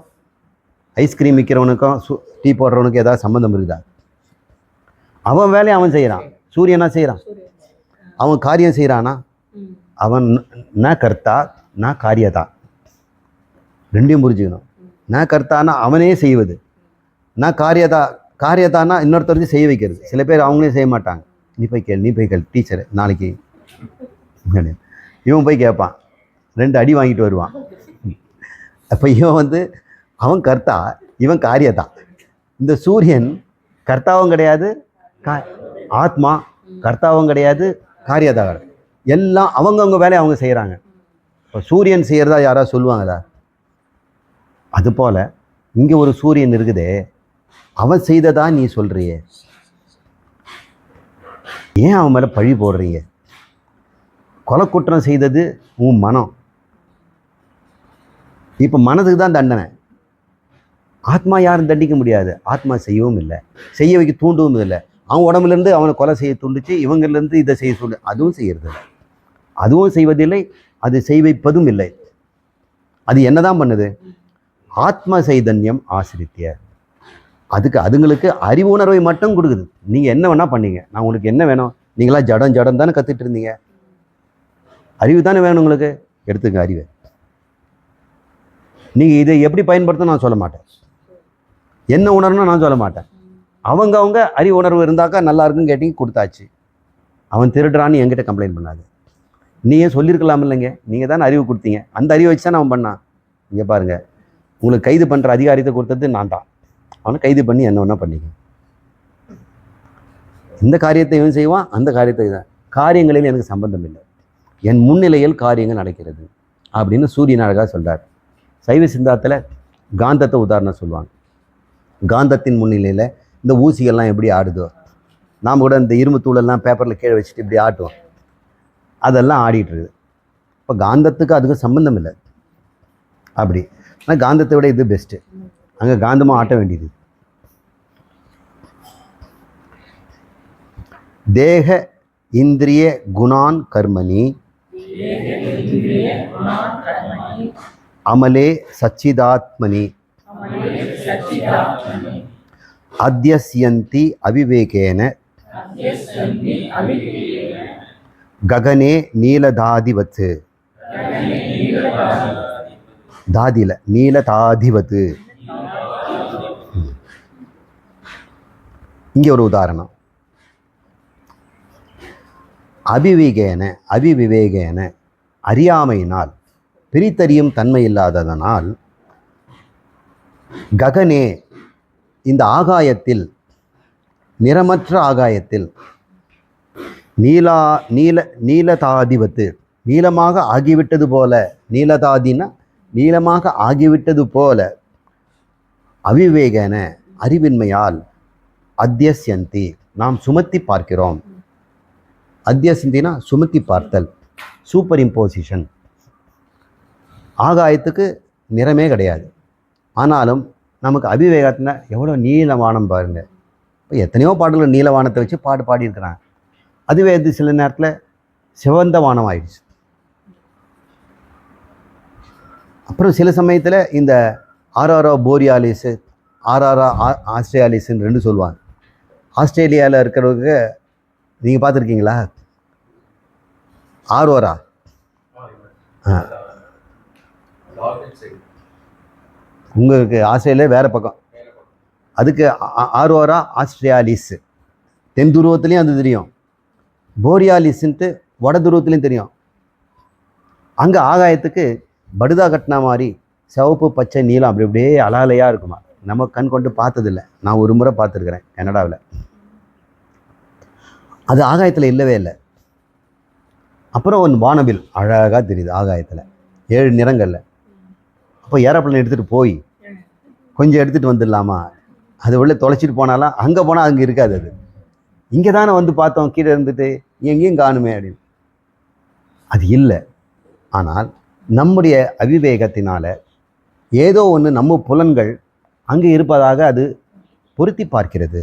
ஐஸ்கிரீம் விற்கிறவனுக்கும் டீ போடுறவனுக்கும் ஏதாவது சம்மந்தம் இருக்குதா? அவன் வேலையை அவன் செய்கிறான், சூரியனா செய்கிறான், அவன் காரியம் செய்கிறானா? அவன் ந கர்த்தா ந காரியதா, ரெண்டையும் புரிஞ்சுக்கணும். ந கர்த்தானா அவனே செய்வது, ந காரியதானா இன்னொருத்தர் செய்ய வைக்கிறது. சில பேர் அவங்களே செய்ய மாட்டாங்க. நீ போய் கேள் டீச்சர் நாளைக்கு, இவன் போய் கேட்பான், 2 அடி வாங்கிட்டு வருவான். அப்போ இவன் அவன் கர்த்தா, இவன் காரியதா. இந்த சூரியன் கர்த்தாவும் கிடையாது, ஆத்மா கர்த்தாவும் கிடையாது, காரியதா கிடையாது. எல்லாம் அவங்கவுங்க வேலையை அவங்க செய்கிறாங்க. இப்போ சூரியன் செய்கிறதா யாராவது சொல்லுவாங்களா? அதுபோல் இங்கே ஒரு சூரியன் இருக்குதே, அவன் செய்ததா நீ சொல்கிறியே, ஏன் அவன் மேலே பழி போடுறீங்க? கொலை குற்றம் செய்தது உன் மனம், இப்போ மனதுக்கு தான் தண்டனை. ஆத்மா யாரும் தண்டிக்க முடியாது, ஆத்மா செய்யவும் இல்லை, செய்ய வைக்க தூண்டவும் இல்லை. அவன் உடம்புலேருந்து அவனை கொலை செய்ய தூண்டுச்சு, இவங்கலேருந்து இதை செய்ய சொல்லு, அதுவும் செய்கிறது இல்லை, அதுவும் செய்வதில்லை, அது செய் வைப்பதும் இல்லை. அது என்னதான் பண்ணுது? ஆத்ம சைதன்யம் ஆசிரித்திய. அதுங்களுக்கு அறிவு உணர்வை மட்டும் கொடுக்குது. நீங்கள் என்ன வேணால் பண்ணீங்க, நான் உங்களுக்கு என்ன வேணும், நீங்களா ஜடம் ஜடம் தானே கற்றுட்டு இருந்தீங்க, அறிவு தானே வேணும் உங்களுக்கு, எடுத்துங்க அறிவை. நீங்கள் இதை எப்படி பயன்படுத்தணும் நான் சொல்ல மாட்டேன், என்ன உணரணும் நான் சொல்ல மாட்டேன். அவங்க அறிவு உணர்வு இருந்தாக்கா நல்லா இருக்குன்னு கேட்டீங்க, கொடுத்தாச்சு. அவன் திருடுறான்னு என்கிட்ட கம்ப்ளைண்ட் பண்ணாது. நீயே சொல்லியிருக்கலாம் இல்லைங்க, நீங்கள் தானே அறிவு கொடுத்தீங்க, அந்த அறிவை வச்சு தான் அவன் பண்ணான். இங்கே பாருங்கள், உங்களுக்கு கைது பண்ணுற அதிகாரத்தை கொடுத்தது நான் தான். அவனை கைது பண்ணி என்ன ஒன்றா பண்ணிக்க. இந்த காரியத்தை இவன் செய்வான், அந்த காரியத்தை தான். காரியங்களில் எனக்கு சம்பந்தம் இல்லை, என் முன்னிலையில் காரியங்கள் நடக்கிறது அப்படின்னு சூரியன் அழகாக சொல்கிறார். சைவ சித்தாந்தத்தில் காந்தத்தை உதாரணம் சொல்லுவாங்க. காந்தத்தின் முன்னிலையில் இந்த ஊசிகள்லாம் எப்படி ஆடுதோ, நாம் கூட இந்த இரும்பு தூளெல்லாம் பேப்பரில் கீழே வச்சுட்டு இப்படி ஆட்டுவோம், அதெல்லாம் ஆடிட்டுருக்குது. இப்போ காந்தத்துக்கு அதுக்கு சம்பந்தம் இல்லை அப்படி. ஆனால் காந்தத்தை விட இது பெஸ்ட்டு, அங்கே காந்தமாக ஆட்ட வேண்டியது. தேக இந்திரிய குணான் கர்மணி அமலே சச்சிதாத்மனி அத்யஸ்யந்தி அவிவேகேன ககனே நீலதாதிவத்து. தாதில நீலதாதிவத்து. இங்கே ஒரு உதாரணம். அவிவிவேகேன அறியாமையினால், பிரித்தறியும் தன்மை இல்லாததனால், ககனே இந்த ஆகாயத்தில், நிறமற்ற ஆகாயத்தில், நீலதாதிவத்து நீளமாக ஆகிவிட்டது போல, நீலதாதினா நீளமாக ஆகிவிட்டது போல, அவிவேகன அறிவின்மையால், அத்யஸ்யந்தி நாம் சுமத்தி பார்க்கிறோம். அத்யஸ்யந்தினா சுமத்தி பார்த்தல், சூப்பர் இம்போசிஷன். ஆகாயத்துக்கு நிறமே கிடையாது, ஆனாலும் நமக்கு அபிவேகத்தில் எவ்வளோ நீலவானம் பாருங்கள். இப்போ எத்தனையோ பாடல்கள் நீலவானத்தை வச்சு பாடியிருக்கிறாங்க. அதுவே அது சில நேரத்தில் சிவந்த வானம் ஆயிடுச்சு. அப்புறம் சில சமயத்தில் இந்த ஆர்ஆர்ஆ போரியாலிஸு, ஆர்ஆர்ஆ ஆஸ்ட்ரேலியாலிஸ்ன்னு ரெண்டு சொல்லுவாங்க. ஆஸ்திரேலியாவில் இருக்கிறவங்க நீங்கள் பார்த்துருக்கீங்களா? ஆர்ஓரா உங்களுக்கு ஆஸ்திரேலியா வேறு பக்கம், அதுக்கு ஆர்ஓரா ஆஸ்ட்ரேலியாலிஸ் தென் துருவத்துலேயும் அது தெரியும், போரியாலிஸ்ன்ட்டு வட துருவத்துலேயும் தெரியும். அங்கே ஆகாயத்துக்கு படுதா கட்டினா மாதிரி சிவப்பு பச்சை நீலம் அப்படி அப்படியே அலாலையாக இருக்குமா. நம்ம கண் கொண்டு பார்த்ததில்லை, நான் ஒரு முறை பார்த்துருக்குறேன் கனடாவில். அது ஆகாயத்தில் இல்லவே இல்லை. அப்புறம் ஒன்று வானவில் அழகாக தெரியுது ஆகாயத்தில் 7 நிறங்களில். அப்போ ஏரோப்ளேன் எடுத்துகிட்டு போய் கொஞ்சம் எடுத்துகிட்டு வந்துடலாமா, அது உள்ள தொலைச்சிட்டு போனாலாம், அங்கே போனால் அங்கே இருக்காது. அது இங்கே தானே வந்து பார்த்தோம், கீழே இருந்துட்டு எங்கேயும் காணுமே அப்படின்னு. அது இல்லை. ஆனால் நம்முடைய அவிவேகத்தினால் ஏதோ ஒன்று நம்ம புலன்கள் அங்கே இருப்பதாக அது பொருத்தி பார்க்கிறது,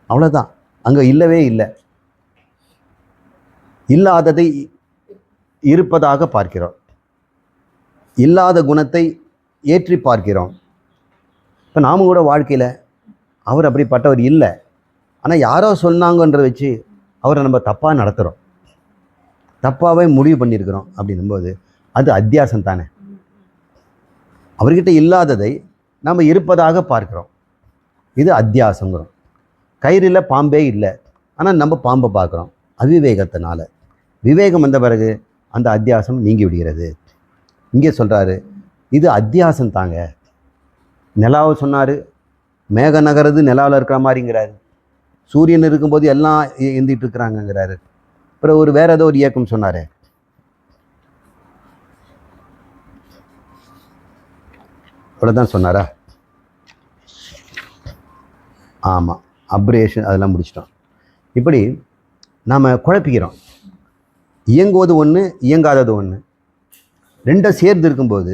அவ்வளோதான். அங்கே இல்லவே இல்லை. இல்லாததை இருப்பதாக பார்க்கிறோம், இல்லாத குணத்தை ஏற்றி பார்க்கிறோம். இப்போ நாம கூட வாழ்க்கையில் அவர் அப்படிப்பட்டவர் இல்லை, ஆனால் யாரோ சொன்னாங்கன்றதை வச்சு அவரை நம்ம தப்பாக நடத்துகிறோம், தப்பாகவே முடிவு பண்ணியிருக்கிறோம். அப்படின்னும்போது அது அத்தியாசம் தானே. அவர்கிட்ட இல்லாததை நம்ம இருப்பதாக பார்க்கிறோம், இது அத்தியாசங்கிறோம். கயிறில் பாம்பே இல்லை, ஆனால் நம்ம பாம்பை பார்க்குறோம் அவிவேகத்தினால. விவேகம் வந்த பிறகு அந்த அத்தியாசம் நீங்கி விடுகிறது. இங்கே சொல்கிறாரு, இது அத்தியாசம் தாங்க. நிலாவை சொன்னார், மேக நகரது நிலாவில் இருக்கிற மாதிரிங்கிறாரு. சூரியன் இருக்கும்போது எல்லாம் எந்திட்டு இருக்கிறாங்கங்கிறாரு. அப்புறம் ஒரு வேற ஏதோ ஒரு இயக்கம் சொன்னார், அவ்வளோதான் சொன்னாரா? ஆமாம், அப்ரேஷன் அதெல்லாம் முடிச்சிட்டோம். இப்படி நாம் குழப்பிக்கிறோம். இயங்குவது ஒன்று, இயங்காதது ஒன்று. ரெண்டும் சேர்ந்து இருக்கும்போது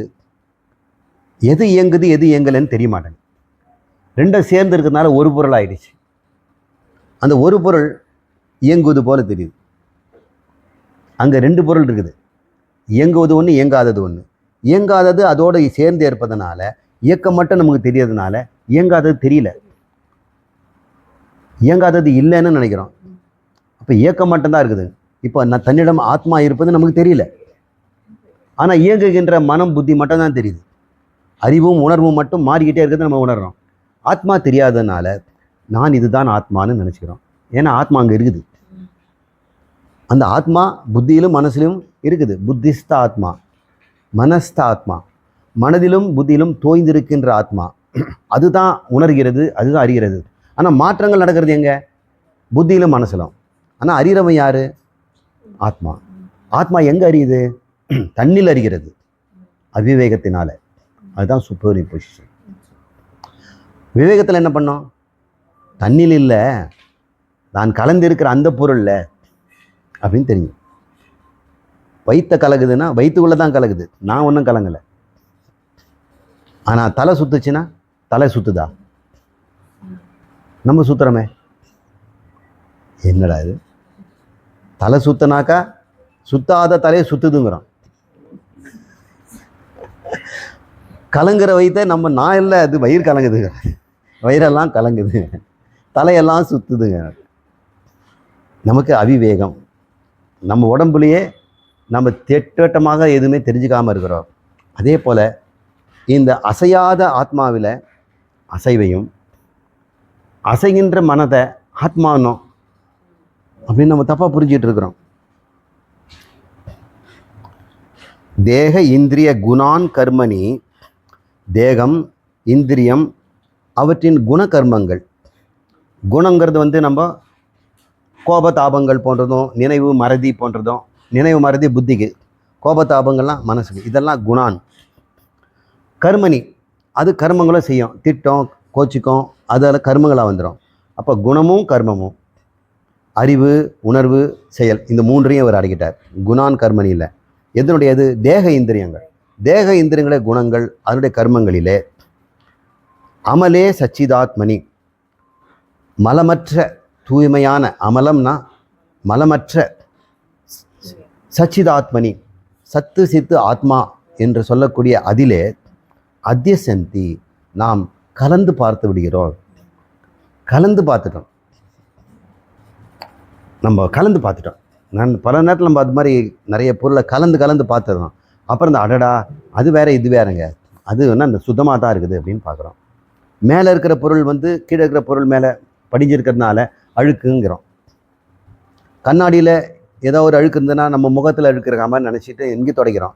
எது இயங்குது எது இயங்கலைன்னு தெரிய மாட்டேங்குது. ரெண்டும் சேர்ந்து இருக்கிறதுனால ஒரு பொருள் ஆயிடுச்சு. அந்த ஒரு பொருள் இயங்குவது போல தெரியுது. அங்கே 2 பொருள் இருக்குது, இயங்குவது ஒன்று, இயங்காதது ஒன்று. இயங்காதது அதோடு சேர்ந்து இருப்பதனால, இயக்கம் மட்டும் நமக்கு தெரியறதுனால இயங்காதது தெரியல, இயங்காதது இல்லைன்னு நினைக்கிறோம். அப்போ இயக்கம் மட்டும்தான் இருக்குது. இப்போ நான் தன்னிடம் ஆத்மா இருப்பது நமக்கு தெரியல, ஆனால் இயங்குகின்ற மனம் புத்தி மட்டும்தான் தெரியுது. அறிவும் உணர்வும் மட்டும் மாறிக்கிட்டே இருக்கிறது நம்ம உணர்றோம். ஆத்மா தெரியாததுனால நான் இதுதான் ஆத்மான்னு நினச்சிக்கிறோம். ஏன்னா ஆத்மா அங்கே இருக்குது. அந்த ஆத்மா புத்தியிலும் மனசிலும் இருக்குது. புத்திஸ்த ஆத்மா, மனஸ்த ஆத்மா, மனதிலும் புத்தியிலும் தோய்ந்திருக்கின்ற ஆத்மா. அதுதான் உணர்கிறது, அதுதான் அறிகிறது. ஆனால் மாற்றங்கள் நடக்கிறது எங்கே? புத்தியிலும் மனசிலும். ஆனால் அறிகிறவன் யார்? ஆத்மா. ஆத்மா எங்கே அறியுது? தண்ணில் அறிகிறது, அவிவேகத்தினால. அதுதான் சூப்பர் பொசிஷன். விவேகத்தில் என்ன பண்ணோம்? தண்ணில் இல்லை, நான் கலந்திருக்கிற அந்த பொருளில் அப்படின்னு தெரியும். வயிற்ற கலகுதுன்னா வயிற்றுக்குள்ளே தான் கலகுது, நான் ஒன்றும் கலங்கலை. ஆனால் தலை சுற்றுச்சுன்னா தலை சுற்றுதா? நம்ம சுற்றுறோமே. என்னடா இது, தலை சுத்தனாக்கா சுத்தாத தலையை சுற்றுதுங்கிறோம். கலங்குற வயிற்ற நம்ம நான் இல்லை, அது வயிறு கலங்குதுங்க, வயிறெல்லாம் கலங்குது, தலையெல்லாம் சுற்றுதுங்க. நமக்கு அவிவேகம். நம்ம உடம்புலையே நம்ம திட்டமாக எதுவுமே தெரிஞ்சுக்காமல் இருக்கிறோம். அதே போல் இந்த அசையாத ஆத்மாவில் அசைவையும் அசைகின்ற மனதை ஆத்மானோம் அப்படின்னு நம்ம தப்பாக புரிஞ்சிட்டு இருக்கிறோம். தேக இந்திரிய குணான் கர்மணி, தேகம் இந்திரியம் அவற்றின் குணகர்மங்கள். குணங்கிறது நம்ம கோபதாபங்கள் போன்றதும், நினைவு மறதி போன்றதும். நினைவு மறதி புத்திக்கு, கோபதாபங்கள்லாம் மனசுக்கு. இதெல்லாம் குணான். கர்மணி, அது கர்மங்களும் செய்யும், திட்டம் கோச்சிக்கும், அதில் கர்மங்களாக வந்துடும். அப்போ குணமும் கர்மமும், அறிவு உணர்வு செயல், இந்த மூன்றையும் அவர் அடக்கிட்டார். குணான் கர்மணியில் எதனுடையது? தேக இந்திரியங்கள். தேக இந்திரியங்களே குணங்கள், அதனுடைய கர்மங்களிலே. அமலே சச்சிதாத்மனி, மலமற்ற தூய்மையான, அமலம்னா மலமற்ற, சச்சிதாத்மனி சத்து சித்து ஆத்மா என்று சொல்லக்கூடிய அதிலே அத்தியசந்தி, நாம் கலந்து பார்த்து விடுகிறோம். கலந்து பார்த்துட்டோம், நம்ம கலந்து பார்த்துட்டோம். நான் பல நேரத்தில் நம்ம அது மாதிரி நிறைய பொருளை கலந்து பார்த்துடுறோம். அப்புறம் இந்த அடடா அது வேற இது வேறங்க, அது அந்த சுத்தமாக தான் இருக்குது அப்படின்னு பார்க்குறோம். மேலே இருக்கிற பொருள் கீழே இருக்கிற பொருள் மேலே படிஞ்சிருக்கிறதுனால அழுக்குங்கிறோம். கண்ணாடியில் ஏதோ ஒரு அழுக்கு இருந்ததுன்னா நம்ம முகத்தில் அழுக்கு இருக்க மாதிரி நினச்சிட்டு எங்கே துடைக்கிறோம்.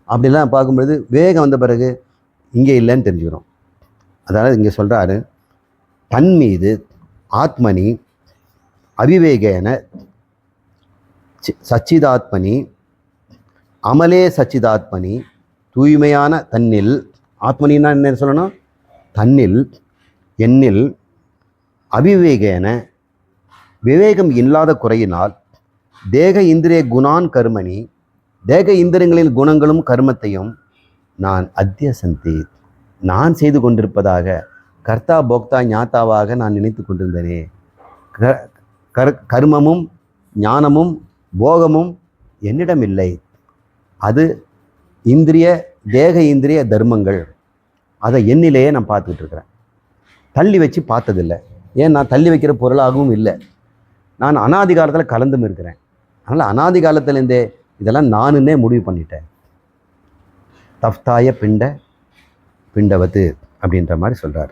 அப்படிலாம் பார்க்கும்பொழுது வேகம் வந்த பிறகு இங்கே இல்லைன்னு தெரிஞ்சுக்கிறோம். அதாவது இங்கே சொல்கிறாரு, தன் மீது ஆத்மனி அவிவேகேன சச்சிதாத்மனி அமலே சச்சிதாத்மனி, தூய்மையான தன்னில். ஆத்மனின்னா என்ன சொல்லணும்? தன்னில், எண்ணில், அவிவேகேன விவேகம் இல்லாத குறையினால், தேக இந்திரிய குணான் கர்மணி, தேக இந்திரியங்களின் குணங்களும் கர்மத்தையும் நான் அத்தியசந்தி, நான் செய்து கொண்டிருப்பதாக, கர்த்தா போக்தா ஞாத்தாவாக நான் நினைத்து கொண்டிருந்தேனே. கர்மமும் ஞானமும் போகமும் என்னிடம் இல்லை, அது இந்திரிய தேக இந்திரிய தர்மங்கள். அதை என்னிலேயே நான் பார்த்துக்கிட்டு இருக்கிறேன், தள்ளி வச்சு பார்த்ததில்லை. ஏன் நான் தள்ளி வைக்கிற பொருளாகவும் இல்லை, நான் அனாதி காலத்தில் கலந்தும் இருக்கிறேன். அதனால் அனாதி காலத்துலேருந்தே இதெல்லாம் நானுன்னே முடிவு பண்ணிட்டேன். தஃப்தாய பிண்டவத்து அப்படின்ற மாதிரி சொல்கிறார்.